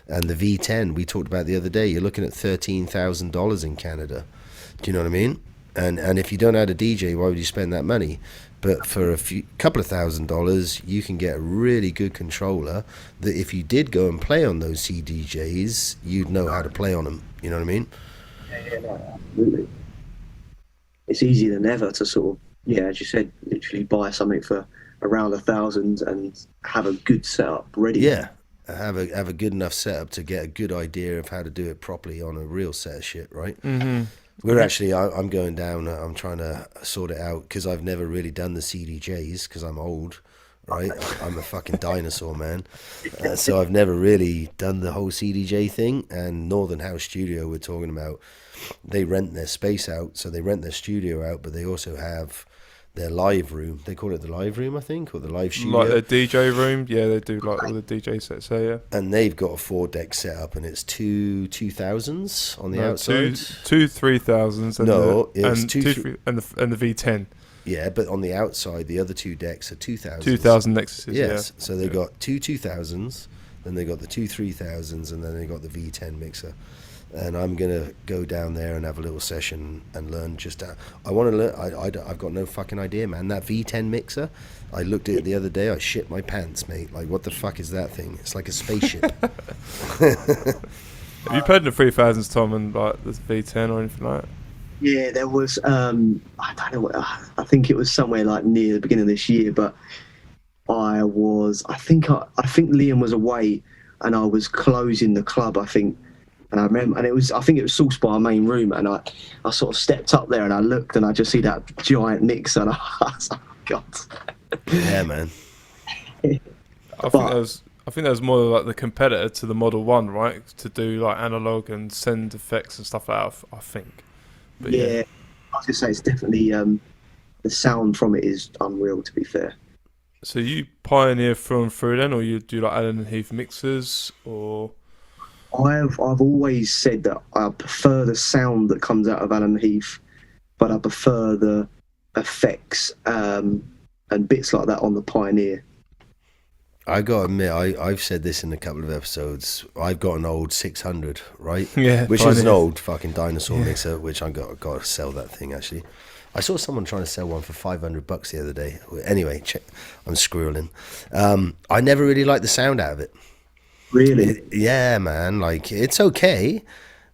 and the V10 we talked about the other day, you're looking at $13,000 in Canada. Do you know what I mean? And if you don't know how to DJ, why would you spend that money? But for a couple of $1,000s, you can get a really good controller that if you did go and play on those CDJs, you'd know how to play on them. You know what I mean? Yeah, no, absolutely. It's easier than ever to sort of, yeah, as you said, literally buy something for around 1,000 and have a good setup ready. Yeah, have a good enough setup to get a good idea of how to do it properly on a real set of shit, right? Mm-hmm. We're actually, I'm going down, I'm trying to sort it out because I've never really done the CDJs because I'm old, right? I'm a fucking dinosaur, man. So I've never really done the whole CDJ thing. And Northern House Studio we're talking about, they rent their space out, so they rent their studio out, but they also have their live room. They call it the live room, I think, or the live studio. Like their DJ room, yeah, they do like all the DJ sets there, yeah. And they've got a 4-deck setup, and it's two 2000s on the outside. Two 3000s. And the V10. Yeah, but on the outside, the other 2 decks are 2000s. 2000 Nexuses, yes. Yeah. So they got 2 2000s, then they got the 2 3000s, and then they got the V10 mixer. And I'm gonna go down there and have a little session and learn just how. I want to learn. I've got no fucking idea, man. That V10 mixer, I looked at it the other day. I shit my pants, mate. Like, what the fuck is that thing? It's like a spaceship. Have you played in the 3000s, Tom, and like the V10 or anything like that? Yeah, there was. I don't know what. I think it was somewhere like near the beginning of this year, but I think Liam was away, and I was closing the club, I think. And I remember, and I think it was sourced by our main room, and I sort of stepped up there and I looked and I just see that giant mixer, and I was like, oh, God. Yeah, man. I think that was more like the competitor to the Model 1, right? To do like analog and send effects and stuff like that, I think. But yeah, I was going to say, it's definitely, the sound from it is unreal, to be fair. So you pioneer through and through then, or you do like Allen and Heath mixers, or... I've always said that I prefer the sound that comes out of Allen Heath, but I prefer the effects and bits like that on the Pioneer. I gotta admit, I've said this in a couple of episodes. I've got an old 600, right? Yeah, which Pioneer. is an old fucking dinosaur mixer, which I got to sell that thing actually. I saw someone trying to sell one for $500 the other day. Anyway, I'm squirreling. I never really liked the sound out of it. Really? Yeah, man. Like, it's okay,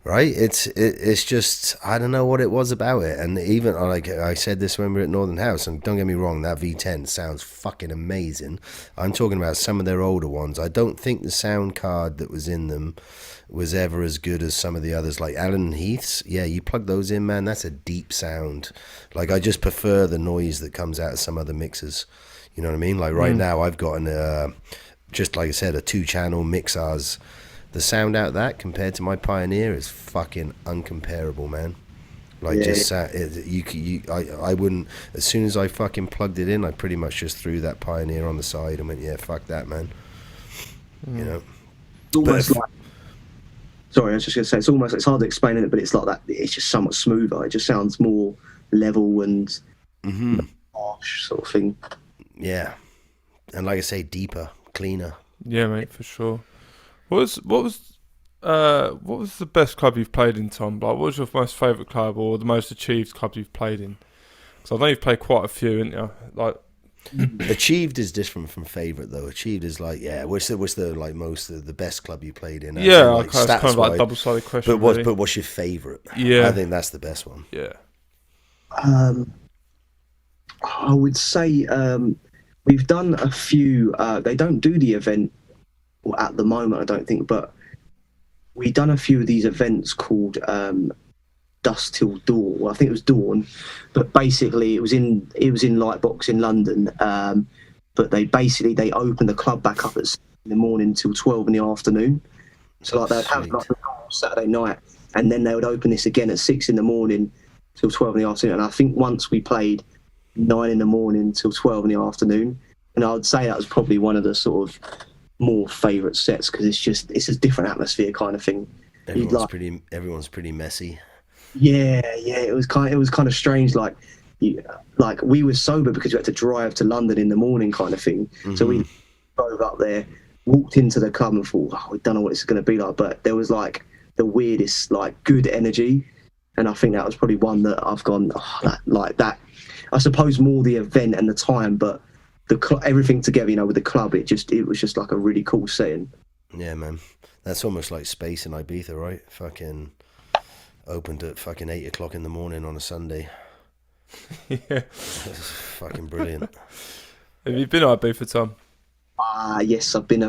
right? It's just, I don't know what it was about it. And even, like I said this when we were at Northern House, and don't get me wrong, that V10 sounds fucking amazing. I'm talking about some of their older ones. I don't think the sound card that was in them was ever as good as some of the others, like Allen Heath's. Yeah, you plug those in, man, that's a deep sound. Like, I just prefer the noise that comes out of some other mixers. You know what I mean? Like, right now, I've got just like I said, a 2-channel mixers. The sound out of that compared to my Pioneer is fucking uncomparable, man. Like, I wouldn't. As soon as I fucking plugged it in, I pretty much just threw that Pioneer on the side and went, yeah, fuck that, man. You know. It's almost like. Sorry, I was just going to say, it's hard to explain it, but it's like that. It's just so much smoother. It just sounds more level and harsh, sort of thing. Yeah, and like I say, deeper. Cleaner. Yeah, mate, for sure. What was the best club you've played in, Tom? Like, what was your most favourite club or the most achieved club you've played in? Because I know you've played quite a few, haven't you? Like, achieved is different from favourite, though. Achieved is like, yeah, what's the like most the best club you played in? Yeah, like, it's kind of like a double-sided question. But what's your favourite? Yeah, I think that's the best one. Yeah. I would say. We've done a few. They don't do the event at the moment, I don't think, but we've done a few of these events called Dusk Till Dawn. Well, I think it was Dawn, but basically it was in Lightbox in London. But they open the club back up at 6 in the morning till 12 in the afternoon. So like they'd have like a Saturday night, and then they would open this again at 6 in the morning till 12 in the afternoon. And I think once we played 9 in the morning till 12 in the afternoon, and I would say that was probably one of the sort of more favourite sets, because it's a different atmosphere kind of thing. Everyone's pretty messy. Yeah, it was kind of strange. Like we were sober because we had to drive to London in the morning, kind of thing. So we drove up there, walked into the club, and thought, oh, we don't know what it's going to be like. But there was like the weirdest, like, good energy, and I think that was probably one that I've gone that. I suppose more the event and the time, but everything together, you know, with the club, it was just like a really cool setting. Yeah, man, that's almost like Space in Ibiza, right? Fucking opened at fucking 8 o'clock in the morning on a Sunday. Yeah, fucking brilliant. Have you been at Ibiza, Tom? Yes, I've been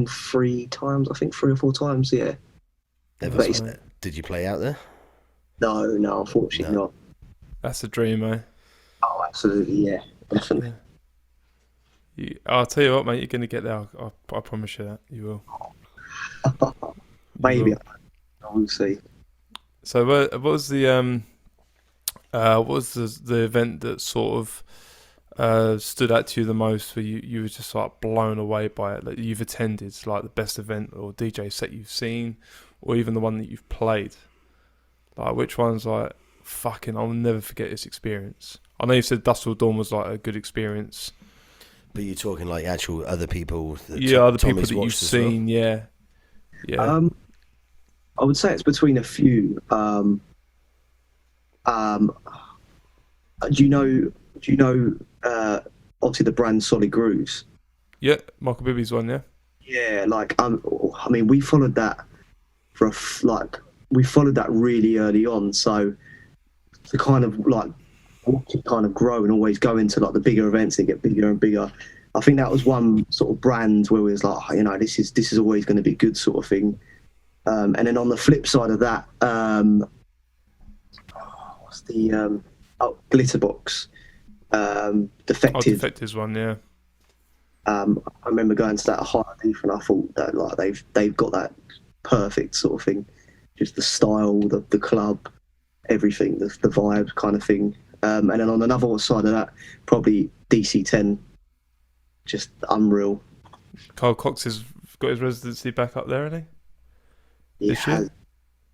3 times, I think 3 or 4 times. Yeah. Did you play out there? No, unfortunately not. That's a dream, eh? Oh, absolutely, yeah, definitely. I'll tell you what, mate, you're going to get there. I promise you that. You will. Maybe. I will see. So what was the What was the event that sort of stood out to you the most, where you were just like blown away by it, that you've attended? It's like the best event or DJ set you've seen, or even the one that you've played? Like, which one's like, fucking, I'll never forget this experience? I know you said Dust Till Dawn was like a good experience. But you're talking like actual other people that Other people Tommie's that you've watched as well? seen, yeah. I would say it's between a few. Do you know? Obviously, the brand Solid Grooves. Yeah, Michael Bibby's one, yeah. Yeah, like I mean, we followed that we followed that really early on. So to kind of like watch it kind of grow and always go into like the bigger events and get bigger and bigger. I think that was one sort of brand where we was like, oh, you know, this is always going to be good sort of thing. And then on the flip side of that, what's the Glitterbox, Defected. Defective's one, yeah. I remember going to that high beef and I thought that like they've got that perfect sort of thing, just the style, the club, everything, the vibe kind of thing. And then on another side of that, probably DC10, just unreal. Carl Cox has got his residency back up there, hasn't he? This year?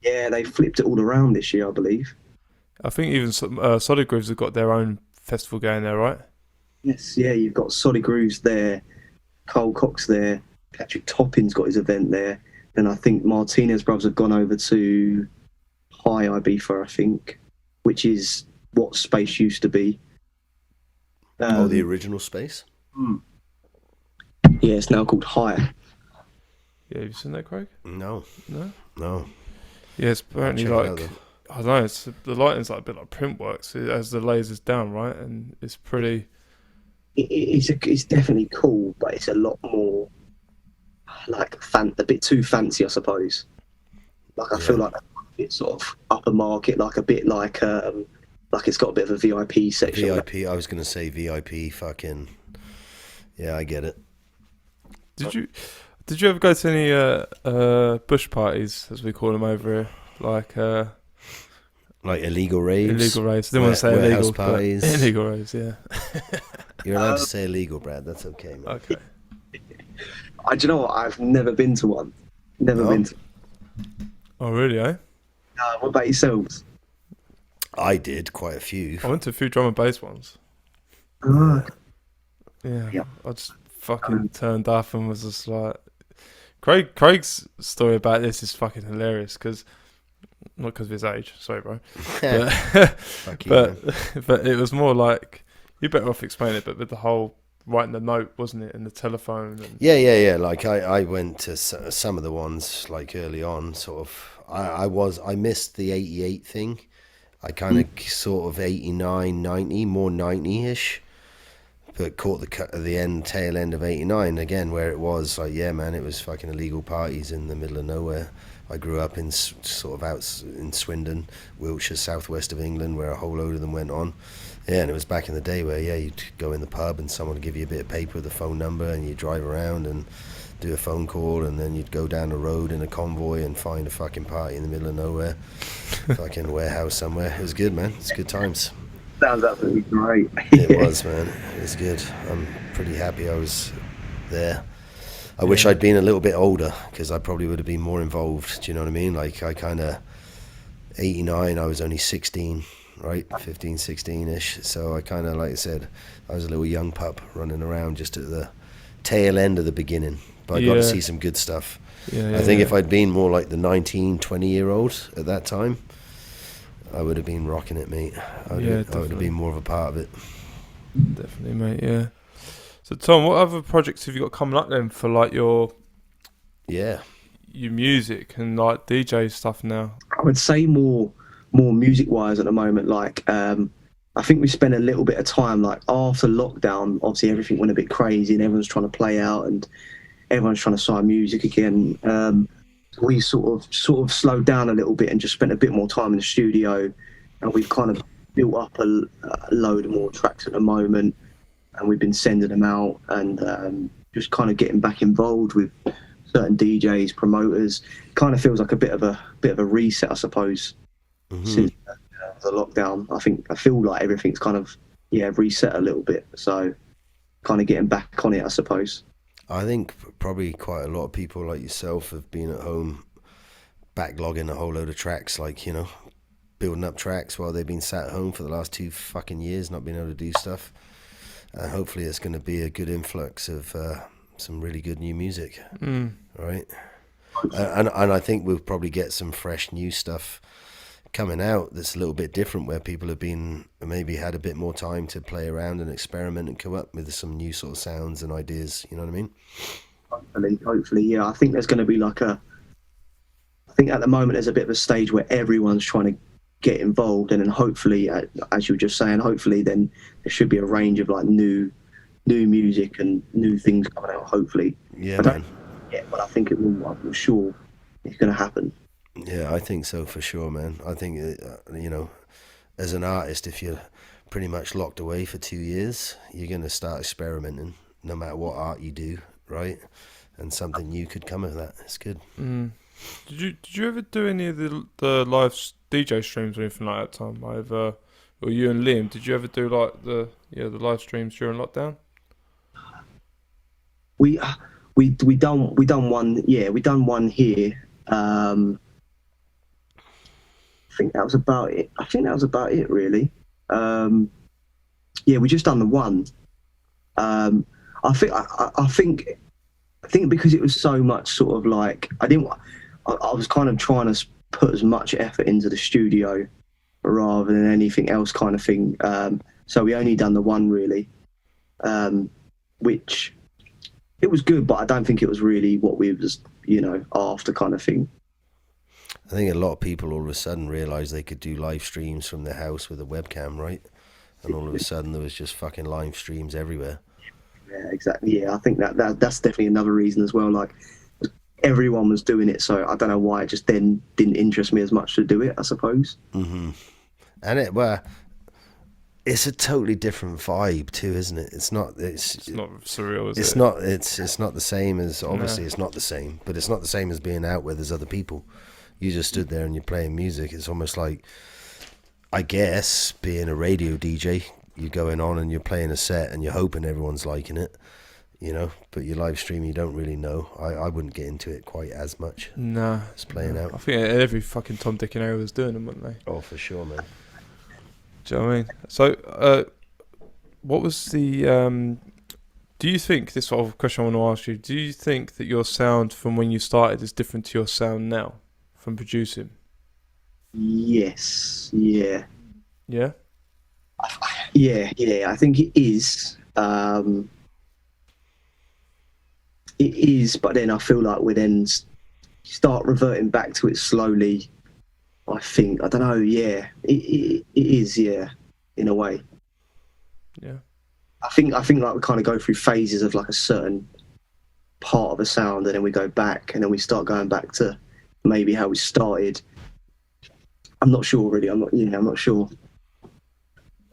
Yeah, they flipped it all around this year, I believe. I think even Solid Grooves have got their own festival going there, right? Yes, yeah, you've got Solid Grooves there, Carl Cox there, Patrick Toppin's got his event there, and I think Martinez Brothers have gone over to High Ibiza, I think, which is what Space used to be. The original Space? Yeah, it's now called High. Yeah, have you seen that, Craig? No. Yeah, it's apparently like, I don't know, the lighting's like a bit like Printworks as the lasers down, right? And it's pretty... It's definitely cool, but it's a lot more like a bit too fancy, I suppose. Like I feel like it's sort of upper market, like a bit like it's got a bit of a VIP section. VIP, I was going to say VIP, fucking... Yeah, I get it. Did you ever go to any bush parties, as we call them over here? Like illegal raves? Illegal raves. I didn't want to say illegal, parties. But illegal raves, yeah. You're allowed to say illegal, Brad. That's okay, man. Okay. Do you know what? I've never been to one. Never been to. Oh, really, eh? What about yourselves? I did quite a few. I went to a few drum and bass ones. Yeah. I just fucking turned up and was just like... Craig's story about this is fucking hilarious, because... Not because of his age, sorry, bro. But it was more like... You're better off explaining it, but with the whole writing the note, wasn't it, and the telephone? And... Yeah. Like I went to some of the ones like early on. Sort of, I missed the 88 thing. I kind of sort of 89, 90, more 90-ish, but caught the tail end of 89 again, where it was like, yeah, man, it was fucking illegal parties in the middle of nowhere. I grew up in sort of out in Swindon, Wiltshire, southwest of England, where a whole load of them went on. Yeah, and it was back in the day where, you'd go in the pub and someone would give you a bit of paper with a phone number and you'd drive around and do a phone call, and then you'd go down the road in a convoy and find a fucking party in the middle of nowhere. Fucking warehouse somewhere. It was good, man. It's good times. Sounds absolutely great. It was, man. It was good. I'm pretty happy I was there. I wish I'd been a little bit older, because I probably would have been more involved. Do you know what I mean? Like, I kind of... 89, I was only 16, right? 15, 16-ish. So I kind of, like I said, I was a little young pup running around just at the tail end of the beginning. But I got to see some good stuff. I think if I'd been more like the 19, 20-year-old at that time, I would have been rocking it, mate. I would have been more of a part of it. Definitely, mate, yeah. So, Tom, what other projects have you got coming up then for, like, your music and, like, DJ stuff now? I would say more music-wise at the moment. Like, I think we spent a little bit of time, like, after lockdown, obviously everything went a bit crazy and everyone's trying to play out and everyone's trying to sign music again. We sort of slowed down a little bit and just spent a bit more time in the studio, and we've kind of built up a load more tracks at the moment, and we've been sending them out and just kind of getting back involved with certain DJs, promoters. Kind of feels like a bit of a reset, I suppose, since after the lockdown. I feel like everything's kind of reset a little bit. So kind of getting back on it, I suppose. I think probably quite a lot of people like yourself have been at home backlogging a whole load of tracks, like, you know, building up tracks while they've been sat at home for the last 2 fucking years, not being able to do stuff. And hopefully it's going to be a good influx of some really good new music, right? And I think we'll probably get some fresh new stuff coming out that's a little bit different, where people have been maybe had a bit more time to play around and experiment and come up with some new sort of sounds and ideas. You know what I mean? Hopefully, yeah. I think there's going to be I think at the moment there's a bit of a stage where everyone's trying to get involved, and then hopefully, as you were just saying, hopefully then there should be a range of like new music and new things coming out. Hopefully, yeah, man. Yeah, but I think it will. I'm sure it's going to happen. Yeah, I think so for sure, man. I think, you know, as an artist, if you're pretty much locked away for 2 years, you're going to start experimenting no matter what art you do, right? And something new could come of that. It's good. Did you ever do any of the live DJ streams or anything like that time? Or you and Liam, did you ever do like the live streams during lockdown? We done one. Yeah, we done one here. I think that was about it, really. Yeah, we just done the one. I think because it was so much sort of like I was kind of trying to put as much effort into the studio rather than anything else, kind of thing. So we only done the one, really, which it was good, but I don't think it was really what we was, you know, after, kind of thing. I think a lot of people all of a sudden realised they could do live streams from their house with a webcam, right? And all of a sudden there was just fucking live streams everywhere. Yeah, exactly. Yeah, I think that's definitely another reason as well. Like, everyone was doing it, so I don't know why it just then didn't interest me as much to do it, I suppose. Mm-hmm. And it's a totally different vibe too, isn't it? It's not surreal, is it? It's not the same as, obviously No. It's not the same, but it's not the same as being out where there's other people. You just stood there and you're playing music. It's almost like, I guess, being a radio DJ, you're going on and you're playing a set and you're hoping everyone's liking it, you know, but your live stream, you don't really know. I wouldn't get into it quite as much. Nah. As playing out. I think every fucking Tom, Dick and Harry was doing them, weren't they? Oh, for sure, man. Do you know what I mean? So, what was the... do you think, this sort of question I want to ask you, do you think that your sound from when you started is different to your sound now from producing? Yes. Yeah. Yeah? Yeah, I think it is. It is, but then I feel like we then start reverting back to it slowly. I think, I don't know, yeah. It is, yeah, in a way. Yeah. I think like we kind of go through phases of like a certain part of a sound, and then we go back, and then we start going back to maybe how we started. I'm not sure, really. I'm not sure.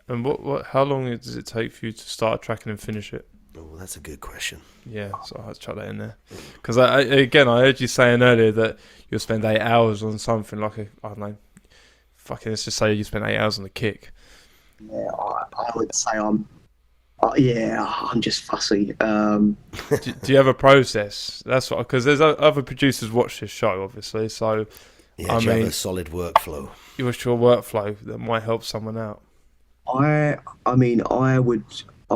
And how long does it take for you to start a track and then finish it? Oh, that's a good question. Yeah, so I had to chuck that in there. Because I heard you saying earlier that you'll spend 8 hours on something like I don't know, let's just say you spend 8 hours on the kick. Yeah, I would say I'm just fussy. Do you have a process? That's what, because there's other producers watch this show, obviously. So Yeah, do you have a solid workflow? What's your workflow that might help someone out? I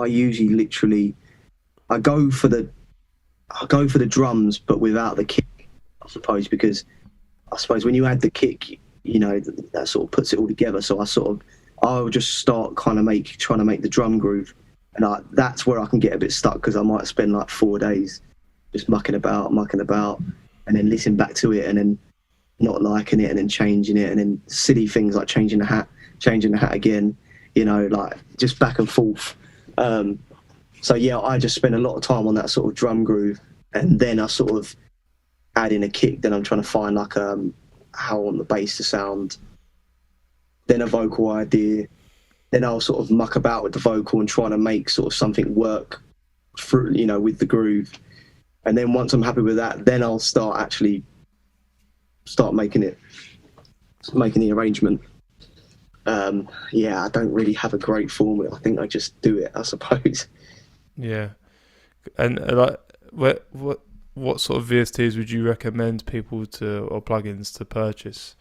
usually literally I go for the drums, but without the kick, I suppose, because I suppose when you add the kick, you know, that sort of puts it all together. So I'll just start kind of trying to make the drum groove, and that's where I can get a bit stuck, because I might spend like 4 days just mucking about, and then listen back to it, and then not liking it, and then changing it, and then silly things like changing the hat again, you know, like just back and forth. So yeah, I just spend a lot of time on that sort of drum groove, and then I sort of add in a kick. Then I'm trying to find like how I want the bass to sound, then a vocal idea. Then I'll sort of muck about with the vocal and trying to make sort of something work through, you know, with the groove. And then once I'm happy with that, then I'll start making the arrangement. Yeah, I don't really have a great formula. I think I just do it, I suppose. Yeah. And like, what sort of VSTs would you recommend people to, or plugins to purchase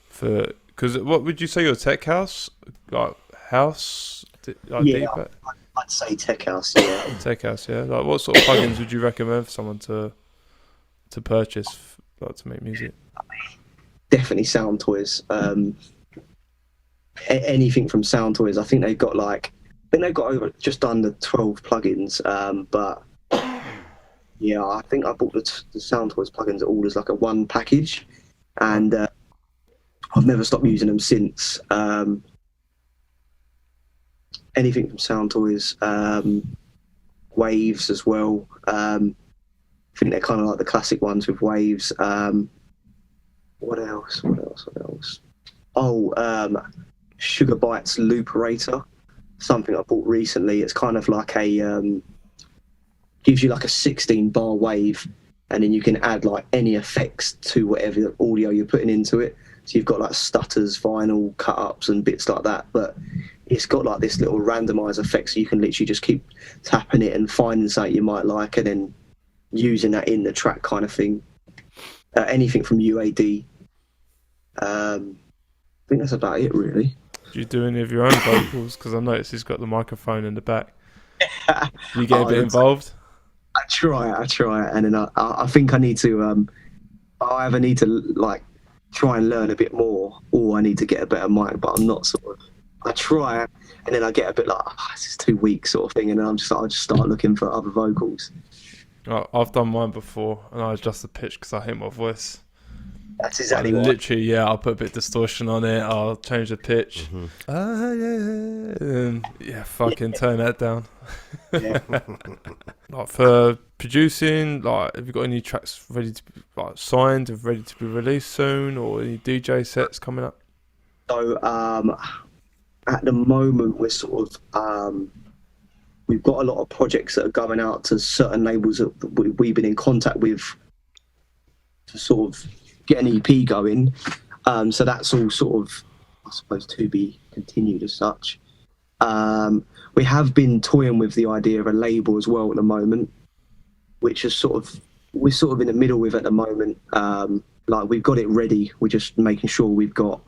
for? Because what would you say your tech house, like house, like Yeah, deeper I'd say tech house. Yeah, tech house? Yeah. Like, what sort of plugins would you recommend for someone to purchase, like to make music? definitely Sound Toys. Anything from Sound Toys. I think they've got over just under 12 plugins. But yeah, I think I bought the Sound Toys plugins all as like a one package, and I've never stopped using them since. Anything from Sound Toys, Waves as well. I think they're kind of like the classic ones with Waves. What else? Oh, Sugar Bytes Looperator, something I bought recently. It's kind of like gives you like a 16-bar wave, and then you can add like any effects to whatever audio you're putting into it. So you've got like stutters, vinyl cut-ups and bits like that, but it's got like this little randomizer effect, so you can literally just keep tapping it and finding something you might like and then using that in the track kind of thing. Anything from UAD. I think that's about it, really. Do you do any of your own vocals? Because I noticed he's got the microphone in the back. Do you get a bit involved? I try, and then I think I need to. I either need to like try and learn a bit more, or I need to get a better mic. But I'm not sort of. I try, and then I get a bit like, this is too weak, sort of thing, and then I just start looking for other vocals. I've done mine before, and I adjust the pitch because I hate my voice. That's exactly what. Literally, yeah. I'll put a bit of distortion on it. I'll change the pitch. And fucking turn that down. Yeah. Like for producing, like have you got any tracks ready to be like signed and ready to be released soon, or any DJ sets coming up? So at the moment we're sort of we've got a lot of projects that are going out to certain labels that we've been in contact with to sort of get an EP going. So that's all sort of, I suppose, to be continued as such. We have been toying with the idea of a label as well at the moment, which is we're sort of in the middle with at the moment. Like we've got it ready. We're just making sure we've got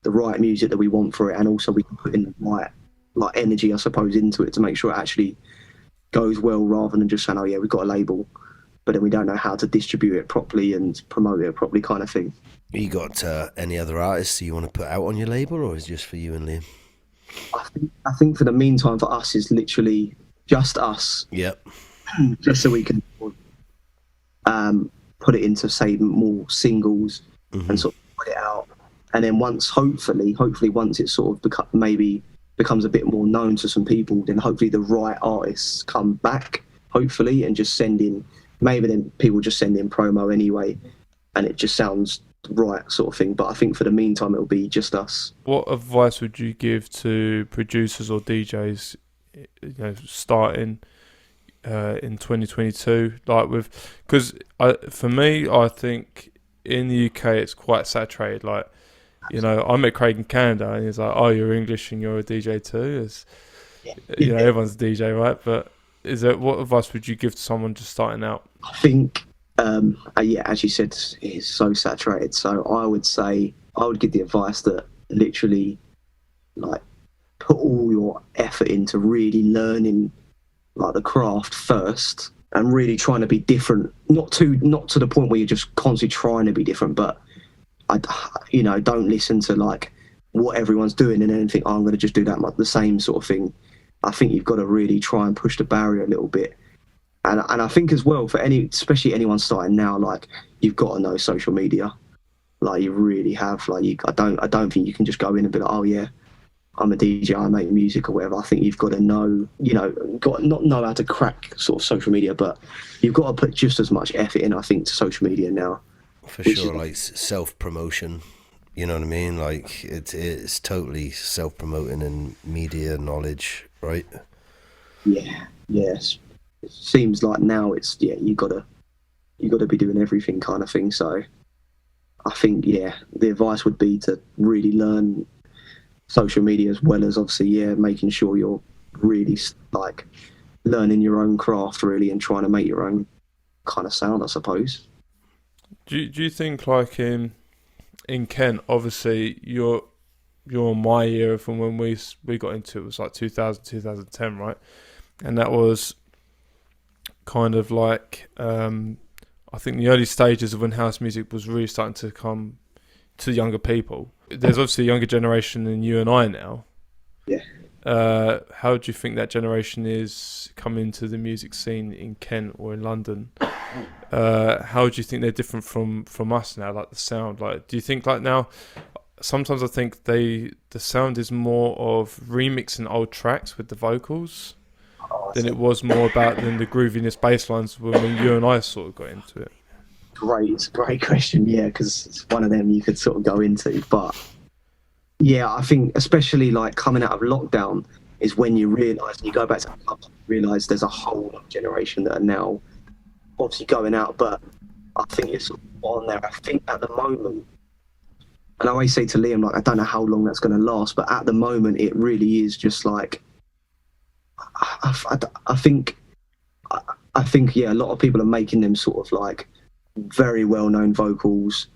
the right music that we want for it, and also we can put in the right like energy, I suppose, into it to make sure it actually goes well, rather than just saying, oh yeah, we've got a label, but then we don't know how to distribute it properly and promote it properly, kind of thing. You got any other artists you want to put out on your label, or is it just for you and Liam? I think for the meantime for us is literally just us. Yep. Just so we can put it into, say, more singles and sort of put it out. And then hopefully once it sort of becomes a bit more known to some people, then hopefully the right artists come back, hopefully, and just send in, maybe then people just send in promo anyway, and it just sounds right, sort of thing. But I think for the meantime it'll be just us. What advice would you give to producers or DJs, starting in 2022, because for me, I think in the UK it's quite saturated. Like, I met Craig in Canada, and he's like, "Oh, you're English and you're a DJ too." Everyone's a DJ, right? But what advice would you give to someone just starting out? I think, as you said, it's so saturated. So I would give the advice that literally, like, put all your effort into really learning like the craft first, and really trying to be different. Not to the point where you're just constantly trying to be different, but don't listen to like what everyone's doing and then think, I'm going to just do that the same sort of thing. I think you've got to really try and push the barrier a little bit. And I think as well, especially anyone starting now, like, you've got to know social media. Like, you really have. Like, I don't think you can just go in and be like, oh yeah, I'm a DJ, I make music or whatever. I think you've got to know, not know how to crack sort of social media, but you've got to put just as much effort in, I think, to social media now. For sure, like self-promotion, you know what I mean? Like, it's totally self-promoting and media knowledge, right? Yeah, yes. It seems like now it's, you gotta be doing everything kind of thing. So I think, the advice would be to really learn social media, as well as obviously making sure you're really like learning your own craft really and trying to make your own kind of sound, I suppose. Do you think like in Kent, obviously you're my era from when we got into it was like 2000 2010, right? And that was kind of like I think the early stages of when house music was really starting to come to younger people. There's obviously a younger generation than you and I now. Yeah. How do you think that generation is coming to the music scene in Kent or in London? How do you think they're different from us now? Like the sound, like do you think like now? Sometimes I think the sound is more of remixing old tracks with the vocals than it was more about than the grooviness bass lines when you and I sort of got into it. It's a great question, yeah, because it's one of them you could sort of go into. But yeah, I think especially like coming out of lockdown is when you realise, and you go back to the clubs, realise there's a whole generation that are now obviously going out. But I think it's on there. I think at the moment, and I always say to Liam, like, I don't know how long that's going to last, but at the moment it really is just like, I think, yeah, a lot of people are making them sort of like very well-known vocals,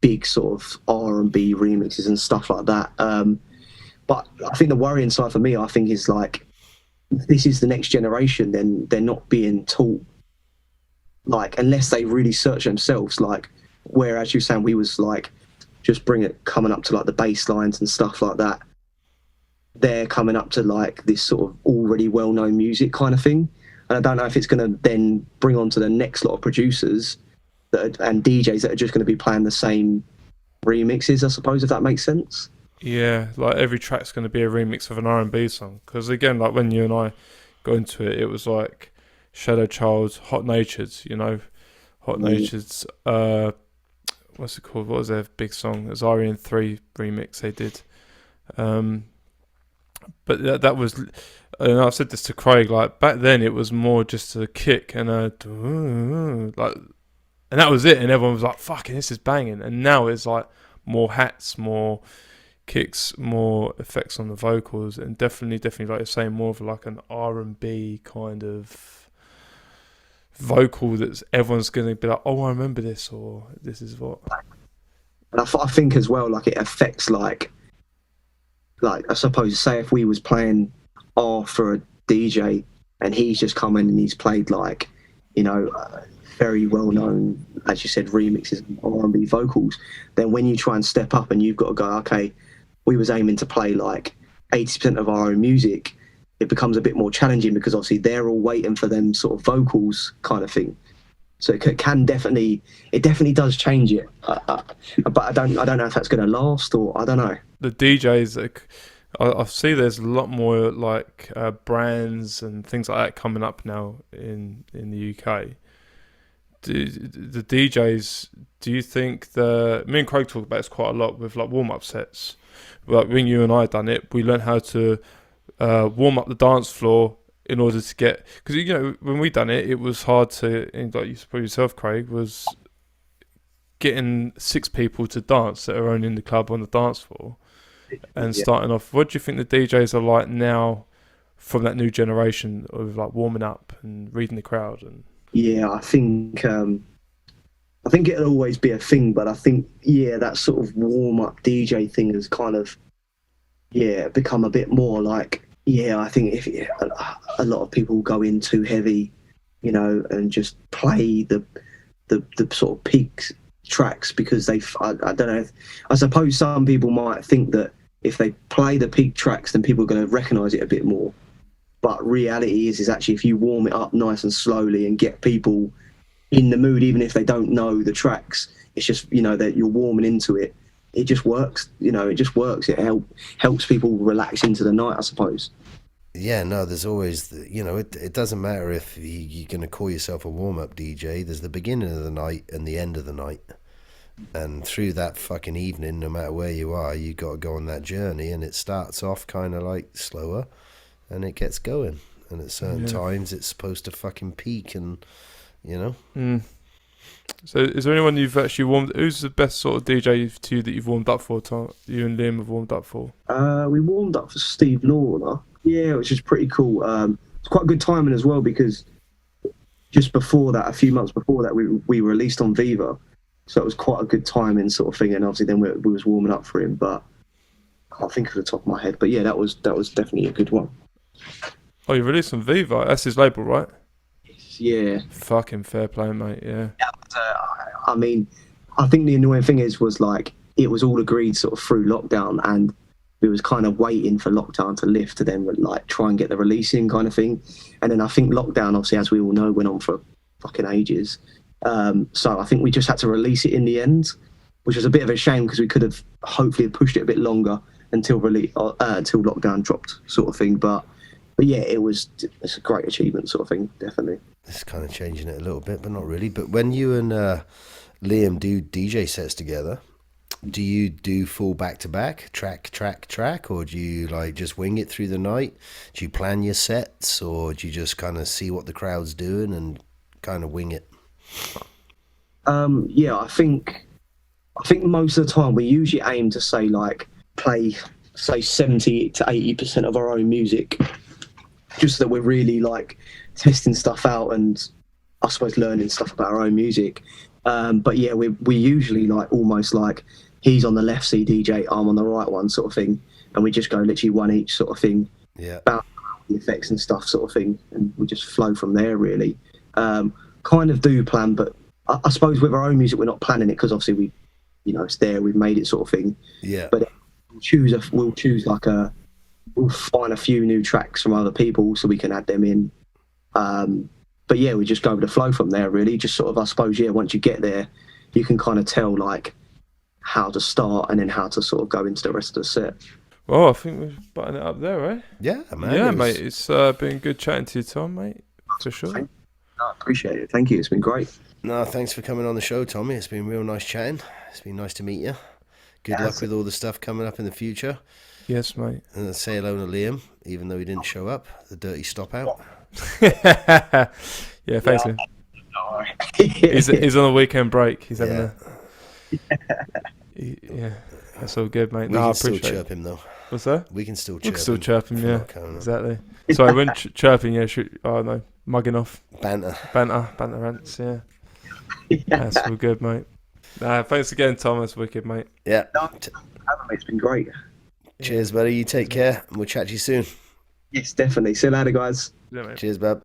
big sort of R&B remixes and stuff like that. But I think the worrying side for me, I think, is like, this is the next generation, then they're not being taught, like, unless they really search themselves, like, whereas you're saying we was like, just coming up to like the bass lines and stuff like that. They're coming up to like this sort of already well-known music kind of thing. And I don't know if it's going to then bring on to the next lot of producers and DJs that are just going to be playing the same remixes, I suppose, if that makes sense. Yeah, like every track's going to be a remix of an R&B song. Because again, like when you and I got into it, it was like Shadow Child's Hot Natureds, you know, Hot Natureds. What's it called? What was their big song? It was REN3 remix they did. But that was, and I've said this to Craig, like back then it was more just a kick and a like, and that was it, and everyone was like, "Fucking, this is banging." And now it's like more hats, more kicks, more effects on the vocals, and definitely like you're saying, more of like an R&B kind of vocal that's everyone's going to be like, "Oh, I remember this," or "This is what." And I think as well, like it affects like I suppose, say if we was playing R for a DJ and he's just come in and he's played like, you know, very well known, as you said, remixes and R&B vocals, then when you try and step up and you've got to go, okay, we was aiming to play like 80% of our own music, it becomes a bit more challenging because obviously they're all waiting for them sort of vocals kind of thing. So it definitely does change it, but I don't know if that's going to last, or I don't know. The DJs, I see there's a lot more like brands and things like that coming up now in the UK. The DJs, do you think me and Craig talk about this quite a lot with like warm-up sets. Like when you and I done it, we learned how to warm up the dance floor in order to get, because you know when we done it, it was hard to, like you suppose yourself, Craig, was getting 6 people to dance that are only in the club on the dance floor, and starting off. What do you think the DJs are like now, from that new generation of like warming up and reading the crowd? And yeah, I think it'll always be a thing, but I think that sort of warm up DJ thing has kind of become a bit more like. Yeah, I think if a lot of people go in too heavy, you know, and just play the sort of peak tracks because I don't know. I suppose some people might think that if they play the peak tracks, then people are going to recognise it a bit more. But reality is actually if you warm it up nice and slowly and get people in the mood, even if they don't know the tracks, it's just, you know, that you're warming into it. It just works, you know, it just works. It helps people relax into the night, I suppose. Yeah, no, there's always, you know, it doesn't matter if you're going to call yourself a warm-up DJ. There's the beginning of the night and the end of the night. And through that fucking evening, no matter where you are, you got to go on that journey. And it starts off kind of like slower and it gets going. And at certain times, it's supposed to fucking peak and, you know. So, is there anyone you've actually warmed? Who's the best sort of DJ to you that you've warmed up for? Tom, you and Liam have warmed up for. We warmed up for Steve Lorna, yeah, which is pretty cool. It's quite good timing as well because just before that, a few months before that, we released on Viva, so it was quite a good timing sort of thing. And obviously, then we was warming up for him, but I can't think of the top of my head. But yeah, that was definitely a good one. Oh, you released on Viva. That's his label, right? Yeah. Fucking fair play, mate. Yeah. I mean, I think the annoying thing was like it was all agreed sort of through lockdown, and we was kind of waiting for lockdown to lift to then like try and get the release in kind of thing. And then I think lockdown, obviously, as we all know, went on for fucking ages. So I think we just had to release it in the end, which was a bit of a shame because we could have hopefully pushed it a bit longer until lockdown dropped, sort of thing. But yeah, it's a great achievement, sort of thing, definitely. It's kind of changing it a little bit, but not really. But when you and Liam do DJ sets together, do you do full back-to-back, track, or do you like just wing it through the night? Do you plan your sets, or do you just kind of see what the crowd's doing and kind of wing it? Yeah, I think most of the time we usually aim to play 70 to 80% of our own music, just so that we're really like testing stuff out and I suppose learning stuff about our own music. But yeah, we usually like almost like he's on the left C DJ, I'm on the right one, sort of thing, and we just go literally one each, sort of thing. Yeah. About the effects and stuff, sort of thing, and we just flow from there really. Kind of do plan, but I suppose with our own music we're not planning it because obviously it's there, we've made it, sort of thing. Yeah. But we'll find a few new tracks from other people so we can add them in. But yeah, we just go with the flow from there really. Just sort of, I suppose, yeah, once you get there, you can kind of tell like how to start and then how to sort of go into the rest of the set. Well, I think we've buttoned it up there, right? Yeah, man. Yeah, mate. It's been good chatting to you, Tom, mate. For sure. I appreciate it. Thank you. It's been great. No, thanks for coming on the show, Tommie. It's been real nice chatting. It's been nice to meet you. Good luck with all the stuff coming up in the future. Yes, mate. And say hello to Liam, even though he didn't show up. The dirty stop out. Yeah, thanks, Liam. He's on a weekend break. He's having yeah, that's all good, mate. We can still chirp him though. What's that? We can still chirp him. We can still chirp him, yeah. Exactly. Sorry, when chirping, no, mugging off. Banter Rants, yeah. That's all good, mate. Thanks again, Tom. That's wicked, mate. Yeah. It's been great. Cheers, buddy. You take care, and we'll chat to you soon. Yes, definitely. See you later, guys. Yeah, mate. Cheers, bub.